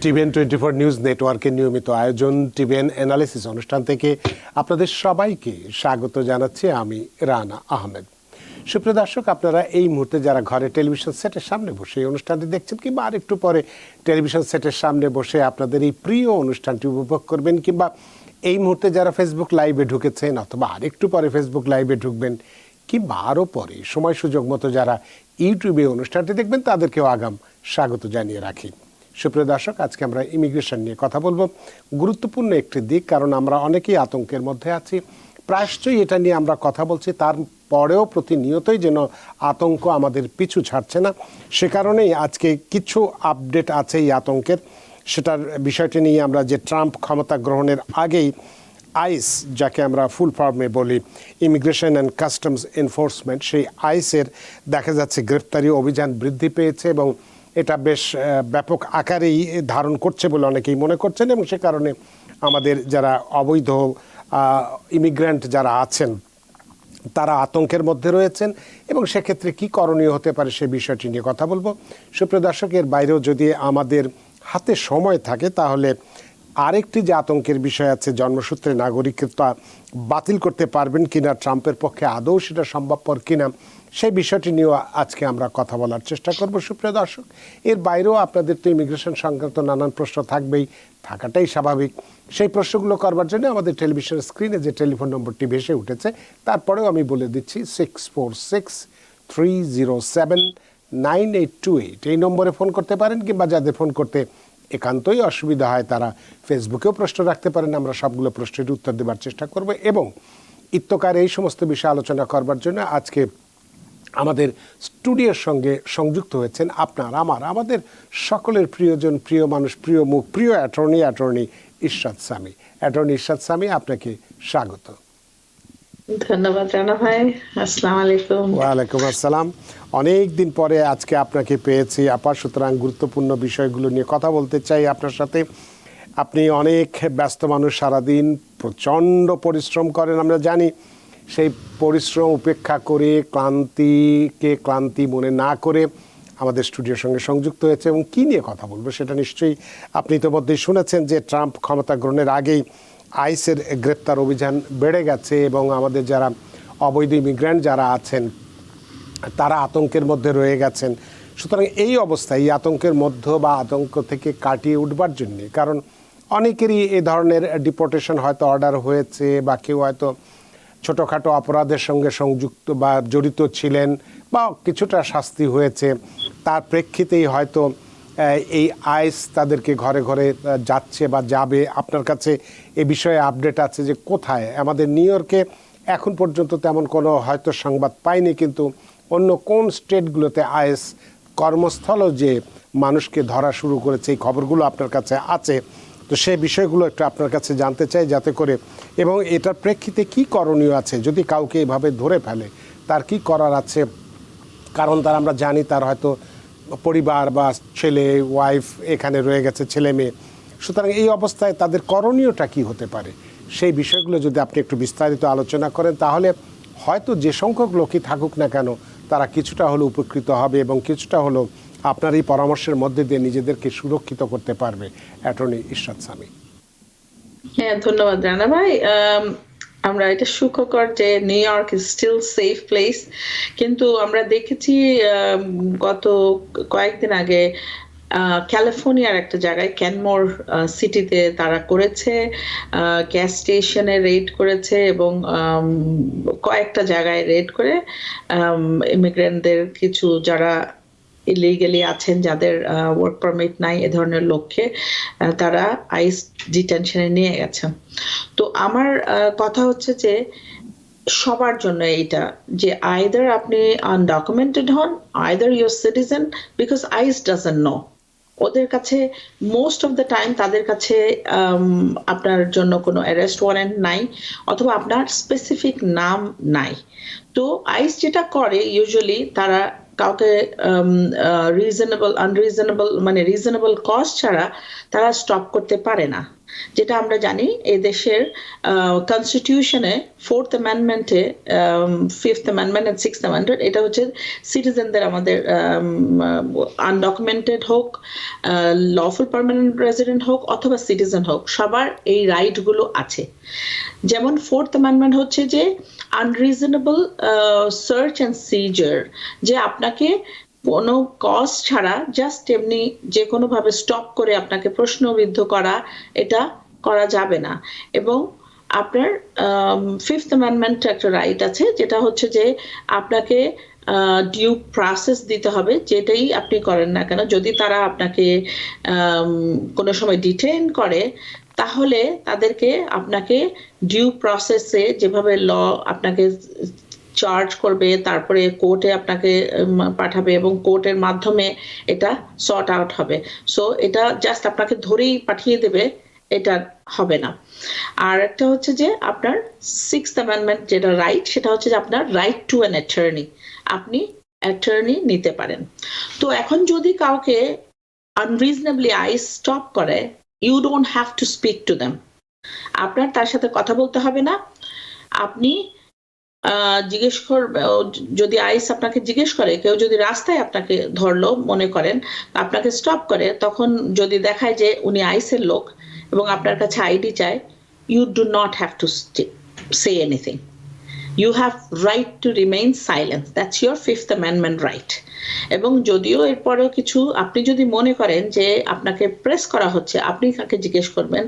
TVN 24 news নেটওয়ার্কের নিয়মিত আয়োজন টিভিএন অ্যানালিসিস অনুষ্ঠান থেকে আপনাদের সবাইকে স্বাগত জানাচ্ছি আমি রানা আহমেদ। সুপ্রিয় দর্শক, আপনারা এই মুহূর্তে যারা ঘরে টেলিভিশন সেটের সামনে বসে এই অনুষ্ঠানটি দেখছেন কিংবা আরেকটু পরে টেলিভিশন সেটের সামনে বসে আপনাদের এই প্রিয় অনুষ্ঠানটি উপভোগ করবেন, কিংবা এই মুহূর্তে যারা ফেসবুক লাইভে ঢুকেছেন অথবা আরেকটু পরে ফেসবুক লাইভে ঢুকবেন, কিংবা আরও পরে সময় সুযোগ মতো যারা ইউটিউবে অনুষ্ঠানটি দেখবেন তাদেরকেও আগাম স্বাগত জানিয়ে রাখি। সুপ্রিয় দর্শক, আজকে আমরা ইমিগ্রেশন নিয়ে কথা বলবো। গুরুত্বপূর্ণ একটি দিক, কারণ আমরা অনেকেই আতঙ্কের মধ্যে আছি, প্রায়শই এটা নিয়ে আমরা কথা বলছি, তারপরেও প্রতিনিয়তই যেন আতঙ্ক আমাদের পিছু ছাড়ছে না। সে কারণেই আজকে কিছু আপডেট আছে এই আতঙ্কের। সেটার বিষয়টি নিয়ে আমরা যে ট্রাম্প ক্ষমতা গ্রহণের আগেই আইস, যাকে আমরা ফুল ফর্মে বলি ইমিগ্রেশন অ্যান্ড কাস্টমস এনফোর্সমেন্ট, সেই আইসের দেখা যাচ্ছে গ্রেপ্তারি অভিযান বৃদ্ধি পেয়েছে এবং এটা বেশ ব্যাপক আকারেই ধারণ করছে বলে অনেকেই মনে করছেন, এবং সে কারণে আমাদের যারা অবৈধ ইমিগ্রেন্ট যারা আছেন তারা আতঙ্কের মধ্যে রয়েছেন এবং সেক্ষেত্রে কী করণীয় হতে পারে সে বিষয়টি নিয়ে কথা বলবো। সুপ্রিয় দর্শক, এর বাইরেও যদি আমাদের হাতে সময় থাকে তাহলে আরেকটি যে আতঙ্কের বিষয় আছে, জন্মসূত্রে নাগরিকত্ব বাতিল করতে পারবেন কিনা ট্রাম্পের পক্ষে, আদৌ সেটা সম্ভবপর কিনা, সেই বিষয়টি নিয়েও আজকে আমরা কথা বলার চেষ্টা করব। সুপ্রিয় দর্শক, এর বাইরেও আপনাদের তো ইমিগ্রেশন সংক্রান্ত নানান প্রশ্ন থাকবেই, থাকাটাই স্বাভাবিক। সেই প্রশ্নগুলো করবার জন্য আমাদের টেলিভিশন স্ক্রিনে যে টেলিফোন নম্বরটি ভেসে উঠেছে, তারপরেও আমি বলে দিচ্ছি 6463079828, এই নম্বরে ফোন করতে পারেন, কিংবা যাদের ফোন করতে একান্তই অসুবিধা হয় তারা ফেসবুকেও প্রশ্ন রাখতে পারেন। আমরা সবগুলো প্রশ্নের উত্তর দেওয়ার চেষ্টা করব। এবং ইত্যকার এই সমস্ত বিষয়ে আলোচনা করবার জন্য আজকে আমাদের স্টুডিওর সঙ্গে সংযুক্ত হয়েছেন আমাদের সকলের প্রিয়জন, প্রিয় মানুষ, প্রিয় মুখ, প্রিয় অ্যাটর্নি ইরশাদ সামি। অ্যাটর্নি ইরশাদ সামি, আপনাকে স্বাগত। ধন্যবাদ রানা ভাই। আসসালামু আলাইকুম। ওয়ালাইকুম আসসালাম। অনেক দিন পরে আজকে আপনাকে পেয়েছি আপা, সুতরাং গুরুত্বপূর্ণ বিষয়গুলো নিয়ে কথা বলতে চাই আপনার সাথে। আপনি অনেক ব্যস্ত মানুষ, সারাদিন প্রচণ্ড পরিশ্রম করেন, আমরা জানি। সেই পরিশ্রম উপেক্ষা করে ক্লান্তি মনে না করে আমাদের স্টুডিওর সঙ্গে সংযুক্ত হয়েছে এবং কী নিয়ে কথা বলবো সেটা নিশ্চয়ই আপনি ইতিমধ্যেই শুনেছেন যে ট্রাম্প ক্ষমতা গ্রহণের আগেই আইসের গ্রেপ্তার অভিযান বেড়ে গেছে এবং আমাদের যারা অবৈধ ইমিগ্রেন্ট যারা আছেন তারা আতঙ্কের মধ্যে রয়ে গেছেন। সুতরাং এই অবস্থায় এই আতঙ্কের মধ্য বা আতঙ্ক থেকে কাটিয়ে উঠবার জন্যে, কারণ অনেকেরই এ ধরনের ডিপোর্টেশন হয়তো অর্ডার হয়েছে বা কেউ হয়তো ছোটোখাটো অপরাধের সঙ্গে সংযুক্ত বা জড়িত ছিলেন বা কিছুটা শাস্তি হয়েছে, তার প্রেক্ষিতেই হয়তো এই আইস তাদেরকে ঘরে ঘরে যাচ্ছে বা যাবে। আপনার কাছে এ বিষয়ে আপডেট আছে যে কোথায়? আমাদের নিউ ইয়র্কে এখন পর্যন্ত তেমন কোনো হয়তো সংবাদ পাইনি, কিন্তু অন্য কোন স্টেটগুলোতে আইস কর্মস্থলও যে মানুষকে ধরা শুরু করেছে এই খবরগুলো আপনার কাছে আছে। তো সেই বিষয়গুলো একটু আপনার কাছে জানতে চাই, যাতে করে এবং এটার প্রেক্ষিতে কি করণীয় আছে যদি কাউকে এভাবে ধরে ফেলে, তার কি করার আছে। কারণ তার আমরা জানি তার হয়তো পরিবার বা ছেলে ওয়াইফ এখানে রয়ে গেছে, ছেলে মেয়ে। সুতরাং এই অবস্থায় তাদের করণীয়টা কি হতে পারে, সেই বিষয়গুলো যদি আপনি একটু বিস্তারিত আলোচনা করেন, তাহলে হয়তো যে সংখ্যক লোকই থাকুক না কেন তারা কিছুটা হলো উপকৃত হবে এবং কিছুটা হলো আপনার এই পরামর্শের মধ্যে দিয়ে নিজেদেরকে সুরক্ষিত করতে পারবে। অ্যাটর্নি ইরশাদ সামি। হ্যাঁ, ধন্যবাদ রানা ভাই। আমরা এটা সুখকর যে New York is still safe place, কিন্তু আমরা দেখেছি গত কয়েকদিন আগে ক্যালিফোর্নিয়ার একটা জায়গায় ক্যানমোর সিটিতে তারা করেছে, গ্যাস স্টেশনে রেড করেছে এবং কয়েকটা জায়গায় রেড করে ইমিগ্রেন্টদের, কিছু যারা ইলিগালি আছেন, যাদের ওয়ার্ক পারমিট নাই, এ ধরনের লোককে তারা আইস ডিটেনশনে নিয়ে গেছে। তো আমার কথা হচ্ছে যে সবার জন্য এইটা, যে আইদার আপনি আনডকুমেন্টেড হন, either your citizen, because ICE doesn't know. ওদের কাছে মোস্ট অফ দ্য টাইম তাদের কাছে আপনার জন্য কোনো অ্যারেস্ট ওয়ারেন্ট নাই অথবা আপনার স্পেসিফিক নাম নাই। তো আইস যেটা করে ইউজুয়ালি তারা কাউকে রিজনেবল আনরিজনেবল মানে রিজনেবল কস্ট ছাড়া তারা স্টপ করতে পারে না। যেটা আমরা জানি এই দেশের কনস্টিটিউশনে 4th অ্যামেন্ডমেন্টে 5th amendment and 6th amendment এটা হচ্ছে সিটিজেনদের আমাদের আনডকুমেন্টেড হোক, লফুল পার্মানেন্ট রেসিডেন্ট হোক অথবা সিটিজেন হোক, সবার এই রাইটগুলো আছে। যেমন 4th অ্যামেন্ডমেন্ট হচ্ছে যে আনরিজনেবল সার্চ অ্যান্ড সিজার, যে আপনাকে কোনো কজ ছাড়া জাস্ট এমনি যে কোনো ভাবে স্টপ করে আপনাকে প্রশ্নবিদ্ধ করা, এটা করা যাবে না। এবং আপনার 5th অ্যামেন্ডমেন্ট একটা রাইট আছে, যেটা হচ্ছে যে আপনাকে ডিউ প্রসেস দিতে হবে, যেটাই আপনি করেন না কেন। যদি তারা আপনাকে কোনো সময় ডিটেইন করে, তাহলে তাদেরকে আপনাকে ডিউ প্রসেসে যেভাবে ল আপনাকে চার্জ করবে, তারপরে কোর্টে আপনাকে পাঠাবে এবং কোর্টের মাধ্যমে এটা সর্ট আউট হবে। সো এটা জাস্ট আপনাকে ধরেই পাঠিয়ে দেবে, এটা হবে না। আর একটা হচ্ছে যে আপনার 6th অ্যামেন্ডমেন্ট যেটা রাইট, সেটা হচ্ছে যে আপনার রাইট টু অ্যান অ্যাটর্নি, আপনি অ্যাটর্নি নিতে পারেন। তো এখন যদি কাউকে আনরিজনেবলি আইস স্টপ করে, you don't have to speak to them, আপনার তার সাথে কথা বলতে হবে না। আপনি জিজ্ঞেস করবে, যদি আইস আপনাকে জিজ্ঞেস করে, কেউ যদি রাস্তায় আপনাকে ধরলো মনে করেন, আপনাকে স্টপ করে, তখন যদি দেখায় যে উনি আইসের লোক এবং আপনার কাছে আইডি চায়, you do not have to say anything, you have right to remain silent, that's your 5th amendment right. এবং যদিও এরপরেও কিছু আপনি যদি মনে করেন যে আপনাকে প্রেস করা হচ্ছে, আপনি কাকে জিজ্ঞেস করবেন,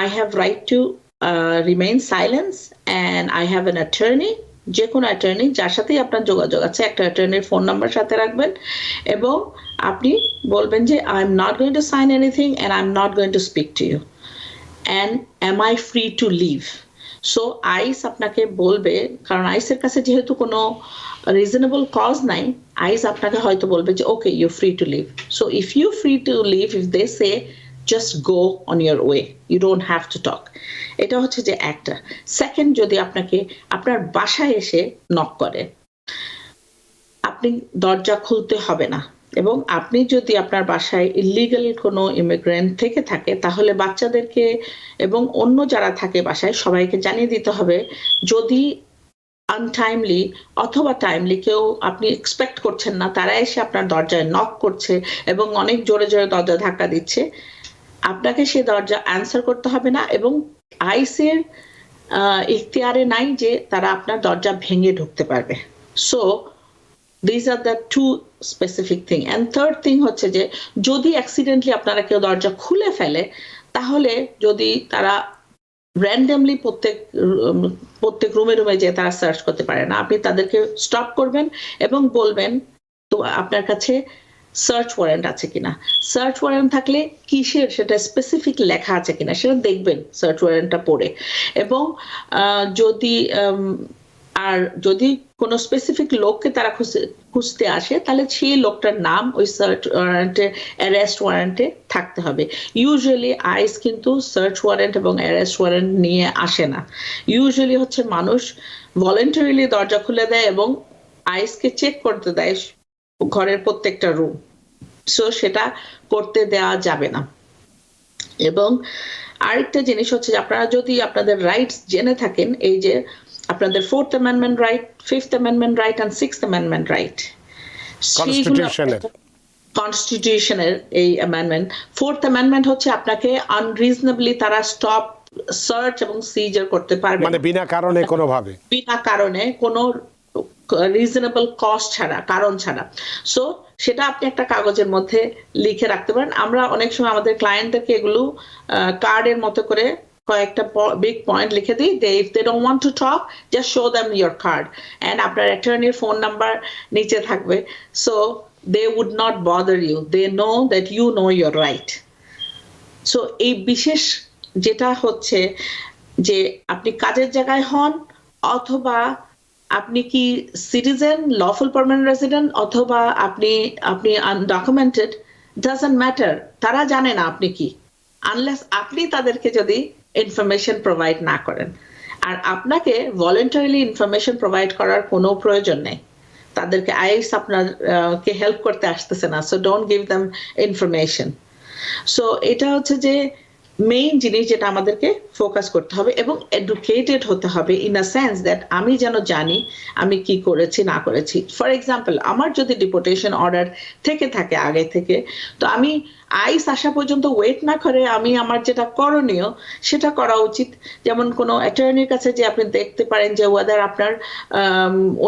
I have right to remain silence and I have an attorney, যে কোনো অ্যাটর্নি যার সাথেই আপনার যোগাযোগ আছে, একটা অ্যাটর্নির ফোন নাম্বার সাথে রাখবেন এবং আপনি বলবেন যে I am not going to sign anything and I am not going to speak to you and am I free to leave. So ICE আপনাকে বলবে, কারণ আইসের কাছে যেহেতু কোনো রিজনেবল কজ নাই, আইস আপনাকে হয়তো বলবে যে okay you free to leave. So if you free to leave, if they say just go on your way, you don't have to talk. এটা হচ্ছে যে একটা। সেকেন্ড, যদি আপনাকে আপনার বাসায় এসে নক করে, আপনি দরজা খুলতে হবে না। এবং আপনি যদি আপনার বাসায় ইলিগাল কোনো ইমিগ্রেন্ট থেকে থাকে, তাহলে বাচ্চাদেরকে এবং অন্য যারা থাকে বাসায় সবাইকে জানিয়ে দিতে হবে। যদি আনটাইমলি অথবা টাইমলি কেউ আপনি এক্সপেক্ট করছেন না, তারা এসে আপনার দরজায় নক করছে এবং অনেক জোরে জোরে দরজা ধাক্কা দিচ্ছে, আপনাকে সে দরজা অ্যান্সার করতে হবে না। এবং আইসের ইখতিয়ারে নাই যে তারা আপনার দরজা ভেঙে ঢুকতে পারবে। So this are the two specific thing. And third thing হচ্ছে যে যদি অ্যাক্সিডেন্টলি আপনারা কেউ দরজা খুলে ফেলে, তাহলে যদি তারা র্যান্ডমলি প্রত্যেক রুমে রুমে যে তারা সার্চ করতে পারে না, আপনি তাদেরকে স্টপ করবেন এবং বলবেন তো আপনার কাছে সার্চ ওয়ারেন্ট আছে কিনা। সার্চ ওয়ারেন্ট থাকলে কিসের সেটা স্পেসিফিক লেখা আছে কিনা সেটা দেখবেন সার্চ ওয়ারেন্টটা পড়ে। এবং যদি কোনো স্পেসিফিক লোককে তারা খুঁজতে আসে, তাহলে সেই লোকটার নাম ওই সার্চ ওয়ারেন্টে, অ্যারেস্ট ওয়ারেন্টে থাকতে হবে। ইউজুয়ালি আইস কিন্তু সার্চ ওয়ারেন্ট এবং অ্যারেস্ট ওয়ারেন্ট নিয়ে আসে না। ইউজুয়ালি হচ্ছে মানুষ ভলেন্টারিলি দরজা খুলে দেয় এবং আইসকে চেক করতে দেয় ঘরের প্রত্যেকটা রুম। সো সেটা করতে দেওয়া যাবে না। এবং আরেকটা জিনিস হচ্ছে যে আপনারা যদি আপনাদের রাইটস জেনে থাকেন, এই যে আপনাদের 4th amendment right, 5th amendment right and 6th amendment right, কনস্টিটিউশনের এই অ্যামেন্ডমেন্ট। 4th অ্যামেন্ডমেন্ট হচ্ছে আপনাকে আনরিজনেবলি তারা স্টপ, সার্চ এবং সিজার করতে পারবে, মানে বিনা কারণে কোনোভাবে, বিনা কারণে কোনো রিজনেবল কস্ট ছাড়া, কারণ ছাড়া। সো সেটা আপনি একটা কাগজের মধ্যে লিখে রাখতে পারেন। আমরা অনেক সময় আমাদের ক্লায়েন্টদেরকে এগুলো কার্ডের মতো করে কয়েকটা বিগ পয়েন্ট লিখে দিই। If they don't want to talk, just show them your card and আপনার অ্যাটর্নির ফোন নাম্বার নিচে থাকবে। So they would not bother you, they know that you know your right. So এই বিশেষ যেটা হচ্ছে যে আপনি কাজের জায়গায় হন, অথবা আপনি কি সিটিজেন, লফুল পার্মানেন্ট রেসিডেন্ট, অথবা আপনি আনডকুমেন্টেড, ডাজন্ট ম্যাটার, তারা জানে না আপনি কি, আনলেস আপনি তাদেরকে যদি ইনফরমেশন প্রোভাইড না করেন। আর আপনাকে ভলেন্টারিলি ইনফরমেশন প্রোভাইড করার কোনো প্রয়োজন নেই, তাদেরকে আইস আপনাকে হেল্প করতে আসতেছে না। So don't give them information. So এটা হচ্ছে যে মেইন জিনিস যেটা আমাদেরকে ফোকাস করতে হবে এবং এডুকেটেড হতে হবে ইন আ সেন্স দ্যাট আমি যেন জানি আমি কি করেছি না করেছি। ফর এক্সাম্পল, আমার যদি ডিপোর্টেশন অর্ডার থেকে থাকে আগে থেকে, তো আমি আইস আসা পর্যন্ত ওয়েট না করে আমি আমার যেটা করণীয় সেটা করা উচিত। যেমন কোনো অ্যাটর্নির কাছে যে আপনি দেখতে পারেন যে ওয়েদার আপনার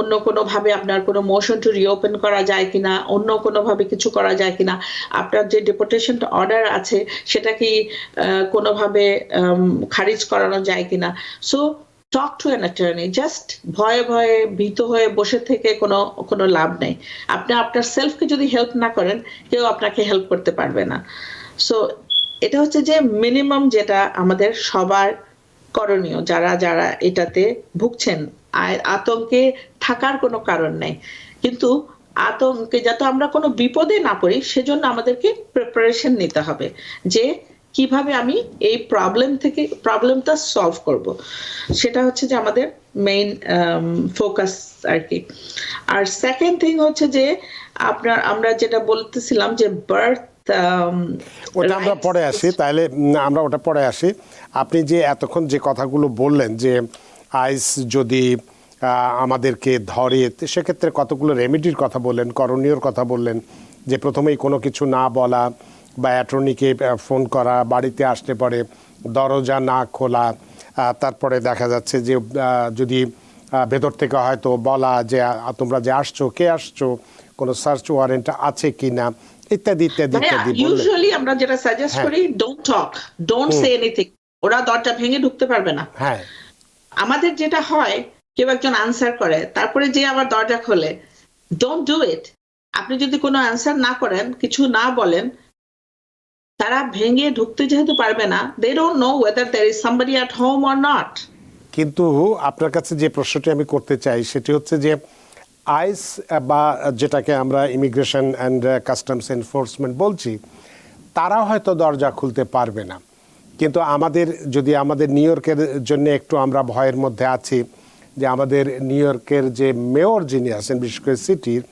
অন্য কোনো ভাবে আপনার কোনো মোশন টু রিওপেন করা যায় কিনা, অন্য কোনো ভাবে কিছু করা যায় কিনা, আপনার যে ডিপোর্টেশন অর্ডার আছে সেটা কি কোনোভাবে খারিজ করানো যায় কিনা। So talk to an attorney. Just ভয়ে ভয়ে ভীত হয়ে বসে থেকে কোনো কোনো লাভ নেই। আপনি আপনার সেলফকে যদি হেল্প না করেন, কেউ আপনাকে হেল্প করতে পারবে না। সো এটা হচ্ছে যে মিনিমাম যেটা আমাদের সবার করণীয়, যারা যারা এটাতে ভুগছেন। আতঙ্কে থাকার কোনো কারণ নেই, কিন্তু আতঙ্কে যাতে আমরা কোনো বিপদে না পড়ি সেজন্য আমাদেরকে প্রিপারেশন নিতে হবে যে কিভাবে আমি এই প্রবলেমটা সলভ করব। সেটা হচ্ছে যে আমাদের মেইন ফোকাস আর কি। আর সেকেন্ড থিং হচ্ছে যে আমরা যেটা বলতেছিলাম যে বার্থ, ওটা আমরা পরে আসি, তাহলে আমরা ওটা পরে আসি। আপনি যে এতক্ষণ যে কথাগুলো বললেন যে আইস যদি আমাদেরকে ধরে, সেক্ষেত্রে কতগুলো রেমেডির কথা বললেন, করণীয়র কথা বললেন, যে প্রথমেই কোনো কিছু না বলা বা অ্যাটর্নিকে ফোন করা, বাড়িতে আসলে পরে দরজা না খোলা, তারপরে দেখা যাচ্ছে যে যদি ভেতর থেকে হয়তো বলা যে তোমরা যে আসছো, কে আসছো, কোনো সার্চ ওয়ারেন্ট আছে কিনা, ইত্যাদি ইত্যাদি ইত্যাদি। ইউজুয়ালি আমরা যেটা সাজেস্ট করি, don't talk, don't say anything. ওরা দরজা ভেঙে ঢুকতে পারবে না। হ্যাঁ, আমাদের যেটা হয়, কেউ একজন আনসার করে তারপরে যে আবার দরজা খোলে, ডোন্ট ডু ইট। আপনি যদি কোনো আনসার না করেন, কিছু না বলেন, তারা ভেঙে ঢুকতে যেহেতু পারবে না, they don't know whether there is somebody at home or not. কিন্তু আপনার কাছে যে প্রশ্নটি আমি করতে চাই সেটি হচ্ছে যে আইস বা যেটাকে আমরা ইমিগ্রেশন অ্যান্ড কাস্টমস এনফোর্সমেন্ট বলছি, তারা হয়তো দরজা খুলতে পারবে না, কিন্তু আমাদের নিউ ইয়র্কের জন্য একটু আমরা ভয়ের মধ্যে আছি যে আমাদের নিউ ইয়র্কের যে মেয়র যিনি আছেন, বিশেষ করে সিটির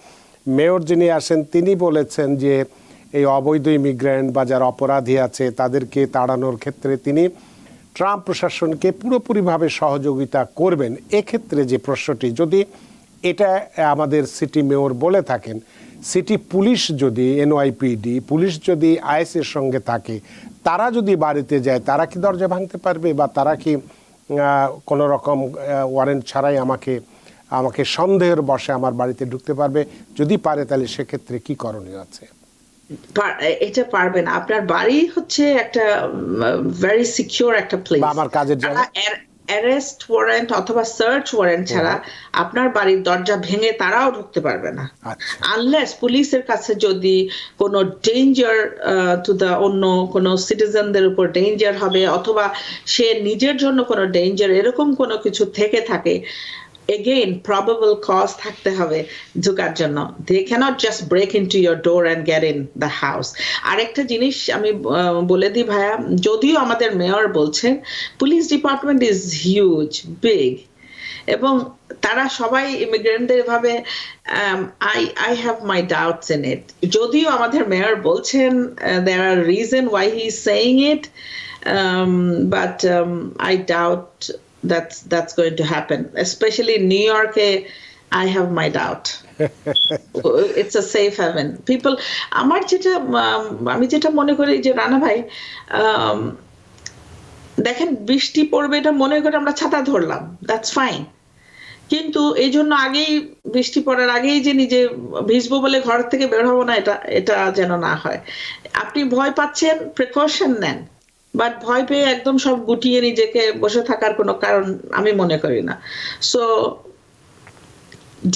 মেয়র যিনি আছেন, তিনি বলেছেন যে এই অবৈধ ইমিগ্রেন্ট বা যারা অপরাধী আছে তাদেরকে তাড়ানোর ক্ষেত্রে তিনি ট্রাম্প প্রশাসনকে পুরোপুরিভাবে সহযোগিতা করবেন। এক্ষেত্রে যে প্রশ্নটি, যদি এটা আমাদের সিটি মেয়র বলে থাকেন, সিটি পুলিশ যদি, এনওয়াইপিডি পুলিশ যদি আইএসের সঙ্গে থাকে, তারা যদি বাড়িতে যায়, তারা কি দরজা ভাঙতে পারবে, বা তারা কি কোনো রকম ওয়ারেন্ট ছাড়াই আমাকে সন্দেহের বশে আমার বাড়িতে ঢুকতে পারবে? যদি পারে তাহলে সেক্ষেত্রে কি করণীয় আছে? এটা পারবে না। আপনার বাড়ি হচ্ছে একটা ভেরি সিকিউর একটা প্লেস। আমার কাজের জায়গা। অ্যারেস্ট ওয়ারেন্ট অথবা সার্চ ওয়ারেন্ট ছাড়া আপনার বাড়ির দরজা ভেঙে তারাও ঢুকতে পারবে না, আনলেস পুলিশের কাছে যদি কোনো ডেঞ্জার টু দ্য অন্য কোনো সিটিজেনদের উপর ডেঞ্জার হবে, অথবা সে নিজের জন্য কোনো ডেঞ্জার, এরকম কোনো কিছু থেকে থাকে। Again, probable cause থাকতে হবে ঢোকার জন্য। They cannot just break into your door and get in the house. আরেকটা জিনিস আমি বলে দিই ভাইয়া, যদিও আমাদের মেয়র বলছেন police department is huge, big, এবং তারা সবাই ইমিগ্রেন্টদের ভাবে, I have my doubts in it. যদিও আমাদের মেয়র বলছেন there are reason why he is saying it, but I doubt that's going to happen, especially in New York. I have my doubt. It's a safe haven. People, আমি যেটা মনে করি যে রানা ভাই, দেখেন বৃষ্টি পড়বে এটা মনে করে আমরা ছাতা ধরলাম, দ্যাটস ফাইন, কিন্তু এই জন্য আগেই বৃষ্টি পড়ার আগেই যে নিজে ভিজবো বলে ঘর থেকে বের হবো না, এটা যেন না হয়। আপনি ভয় পাচ্ছেন, প্রিকশন নেন, বাট ভয় পেয়ে একদম সব গুটিয়ে নিজেকে বসে থাকার কোনো কারণ আমি মনে করি না। So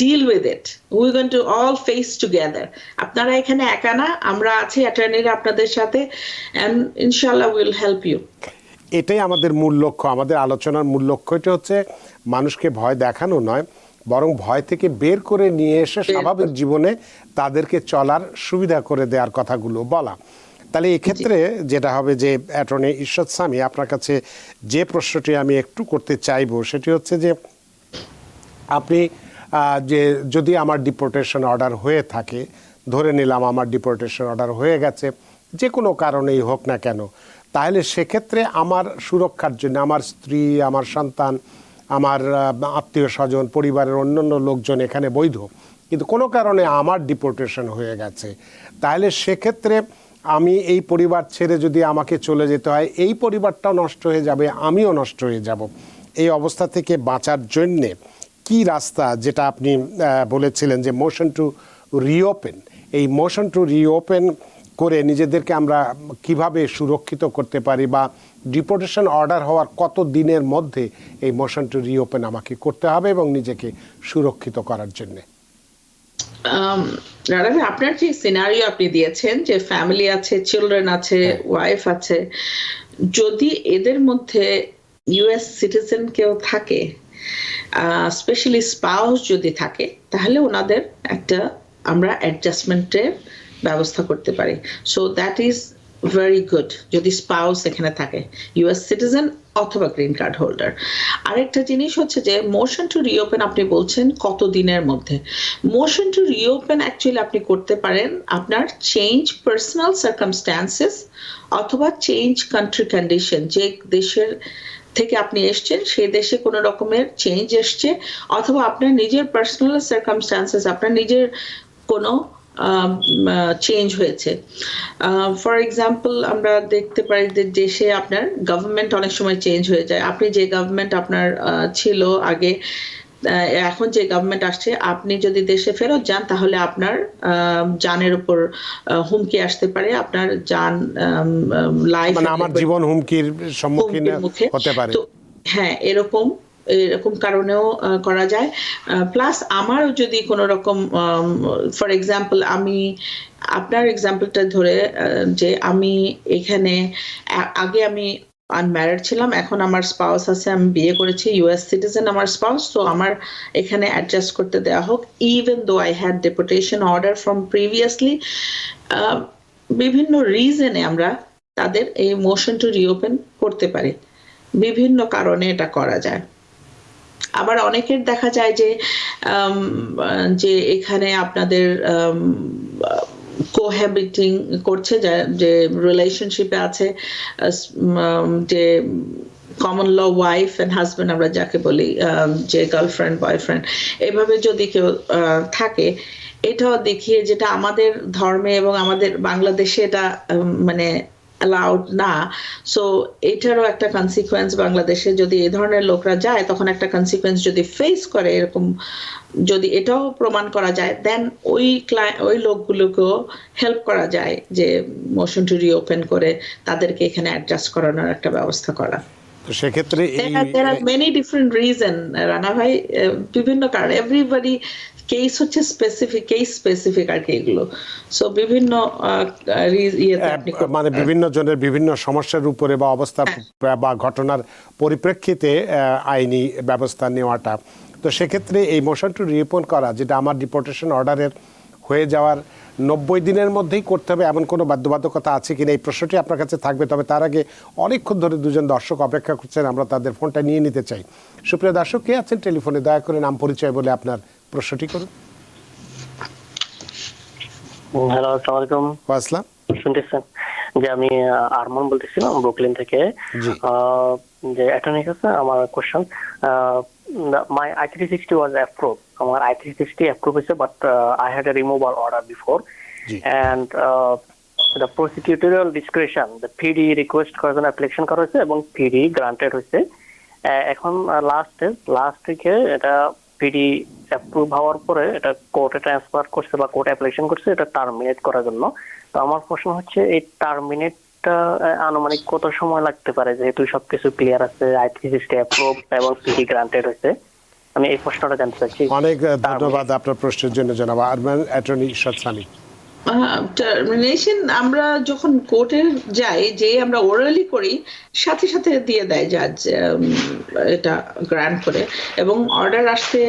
deal with it, we going to all face together. আপনারা এখানে একা না, আমরা আছি অ্যাটর্নিরা আপনাদের সাথে, এন্ড ইনশাআল্লাহ উইল হেল্প ইউ। এটাই আমাদের মূল লক্ষ্য, আমাদের আলোচনার মূল লক্ষ্য এটা হচ্ছে মানুষকে ভয় দেখানো নয়, বরং ভয় থেকে বের করে নিয়ে এসে স্বাভাবিক জীবনে তাদেরকে চলার সুবিধা করে দেওয়ার কথাগুলো বলা। তাহলে এক্ষেত্রে যেটা হবে যে অ্যাটর্নি ইরশাদ সামি, আপনার কাছে যে প্রশ্নটি আমি একটু করতে চাইবো সেটি হচ্ছে যে আপনি যে যদি আমার ডিপোর্টেশন অর্ডার হয়ে থাকে, ধরে নিলাম আমার ডিপোর্টেশন অর্ডার হয়ে গেছে, যে কোনো কারণেই হোক না কেন, তাহলে সেক্ষেত্রে আমার সুরক্ষার জন্য আমার স্ত্রী, আমার সন্তান, আমার আত্মীয় স্বজন, পরিবারের অন্যান্য লোকজন এখানে বৈধ, কিন্তু কোনো কারণে আমার ডিপোর্টেশন হয়ে গেছে, তাহলে সেক্ষেত্রে আমি এই পরিবার ছেড়ে যদি আমাকে চলে যেতে হয়, এই পরিবারটাও নষ্ট হয়ে যাবে, আমিও নষ্ট হয়ে যাব। এই অবস্থা থেকে বাঁচার জন্যে কি রাস্তা, যেটা আপনি বলেছিলেন যে মোশন টু রিওপেন, এই মোশন টু রিওপেন করে নিজেদেরকে আমরা কিভাবে সুরক্ষিত করতে পারি, বা ডিপোর্টেশন অর্ডার হওয়ার কত দিনের মধ্যে এই মোশন টু রিওপেন আমাকে করতে হবে এবং নিজেকে সুরক্ষিত করার জন্যে? রানা ভাই, আপনার যে সিনারিও আপনি দিয়েছেন যে ফ্যামিলি আছে, চিলড্রেন আছে, ওয়াইফ আছে, যদি এদের মধ্যে ইউএস সিটিজেন কেউ থাকে, স্পেশালি স্পাউস যদি থাকে, তাহলে ওনাদের একটা আমরা অ্যাডজাস্টমেন্টের ব্যবস্থা করতে পারি। So that is very good যদি স্পাউস এখানে থাকে, ইউএস সিটিজেন অথবা গ্রিন কার্ড হোল্ডার। আরেকটা জিনিস হচ্ছে যে মোশন টু রিওপেন আপনি বলছেন কত দিনের মধ্যে। মোশন টু রিওপেন অ্যাকচুয়ালি আপনি করতে পারেন আপনার চেঞ্জ পার্সোনাল সার্কামস্ট্যান্সেস অথবা চেঞ্জ কান্ট্রি কন্ডিশন, যে দেশের থেকে আপনি এসছেন সেই দেশে কোনো রকমের চেঞ্জ এসছে, অথবা আপনার নিজের পার্সোনাল সার্কামস্ট্যান্সেস, আপনার নিজের কোনো চেঞ্জ হয়েছে। ফর এক্সাম্পল আমরা দেখতে পারি যে দেশে আপনার গভর্নমেন্ট অনেক সময় চেঞ্জ হয়ে যায়, আপনি যে গভর্নমেন্ট আপনার ছিল আগে, এখন যে গভর্নমেন্ট আসছে, আপনি যদি দেশে ফেরত যান তাহলে আপনার জানের উপর হুমকি আসতে পারে, আপনার জান, লাইফ, মানে আমার জীবন হুমকির সম্মুখীন হতে পারে। তো হ্যাঁ, এরকম কারণেও করা যায়। প্লাস আমারও যদি কোনো রকম, ফর এক্সাম্পল আমি আপনার এক্সাম্পলটা ধরে, যে আমি এখানে আগে আমি আনম্যারিড ছিলাম, এখন আমার স্পাউস আছে, আমি বিয়ে করেছি, ইউএস সিটিজেন আমার স্পাউস, তো আমার এখানে অ্যাডজাস্ট করতে দেওয়া হোক, even though I had deportation order from previously. বিভিন্ন রিজনে আমরা তাদের এই মোশন টু রিওপেন করতে পারি, বিভিন্ন কারণে এটা করা যায়। আবার অনেকের দেখা যায় যে এখানে আপনাদের কোহ্যাবিটিং করছে, যে রিলেশনশিপে আছে, যে common law wife and husband আমরা যাকে বলি, যে গার্লফ্রেন্ড বয়ফ্রেন্ড, এভাবে যদি কেউ থাকে, এটাও দেখিয়ে, যেটা আমাদের ধর্মে এবং আমাদের বাংলাদেশে এটা মানে অ্যালাউড না। সো এটারও একটা কনসিকুয়েন্স, বাংলাদেশে যদি এই ধরনের লোকরা যায় তখন একটা কনসিকুয়েন্স যদি ফেস করে, এরকম যদি এটাও প্রমাণ করা যায়, দেন ওই লোকগুলোকেও হেল্প করা যায়, যে মোশন টু রিওপেন করে তাদেরকে এখানে অ্যাডজাস্ট করানোর একটা ব্যবস্থা করা। তো সেক্ষেত্রে there are many different reason, Rana ভাই, বিভিন্ন কারণ, এভরিবডি কেস হচ্ছে স্পেসিফিক, কেস স্পেসিফিক আর কি এগুলো। সো বিভিন্ন মানে বিভিন্ন জনের বিভিন্ন সমস্যার উপরে বা অবস্থা বা ঘটনার পরিপ্রেক্ষিতে আইনি ব্যবস্থা নেওয়াটা। তো সেক্ষেত্রে এই মোশন টু রিওপেন করা, যেটা আমার ডিপোর্টেশন অর্ডারের হয়ে যাওয়ার 90 দিনের মধ্যেই করতে হবে, এমন কোনো বাধ্যবাধকতা আছে কিনা, এই প্রশ্নটি আপনার কাছে থাকবে। তবে তার আগে অনেকক্ষণ ধরে দুজন দর্শক অপেক্ষা করছেন, আমরা তাদের ফোনটা নিয়ে নিতে চাই। সুপ্রিয় দর্শক, কে আছেন টেলিফোনে? দয়া করে নাম পরিচয় বলে আপনার প্রশ্নটি করুন। হ্যালো, আসসালামু আলাইকুম। আসসালাম। শুনতেছেন? যে আমি আরমান বলতেছিলাম ব্রুকলিন থেকে। যে অ্যাটর্নি কাছে আমার question, my I-360 was approved. আমার I-360 approved হয়েছে, but I had a removal order before. And the prosecutorial discretion, the PD request করার জন্য অ্যাপ্লিকেশন করা হয়েছে এবং PD গ্রান্টেড হয়েছে। এখন লাস্ট উইকে এটা পিডি অ্যাপ্রুভ হওয়ার পরে এটা কোর্টে ট্রান্সফার করছে বা কোর্টে অ্যাপ্লিকেশন করছে এটা টার্মিনেট করার জন্য। তো আমার প্রশ্ন হচ্ছে, এই টার্মিনেটটা আনুমানিক কত সময় লাগতে পারে, যেহেতু সবকিছু ক্লিয়ার আছে, I-360 অ্যাপ্রুভ এবং পিডি গ্রান্টেড হয়েছে? আমি এই প্রশ্নটা জানতে চাচ্ছি। অনেক ধন্যবাদ আপনার প্রশ্নের জন্য জনাব আরমান। অ্যাটর্নি ইরশাদ সামি। টার্মিনেশন আমরা যখন কোর্টে যাই, যে আমরা ওরালি করি, সাথে সাথে দিয়ে দেয় জাজ এটা গ্রান্ট করে, এবং অর্ডার আসতে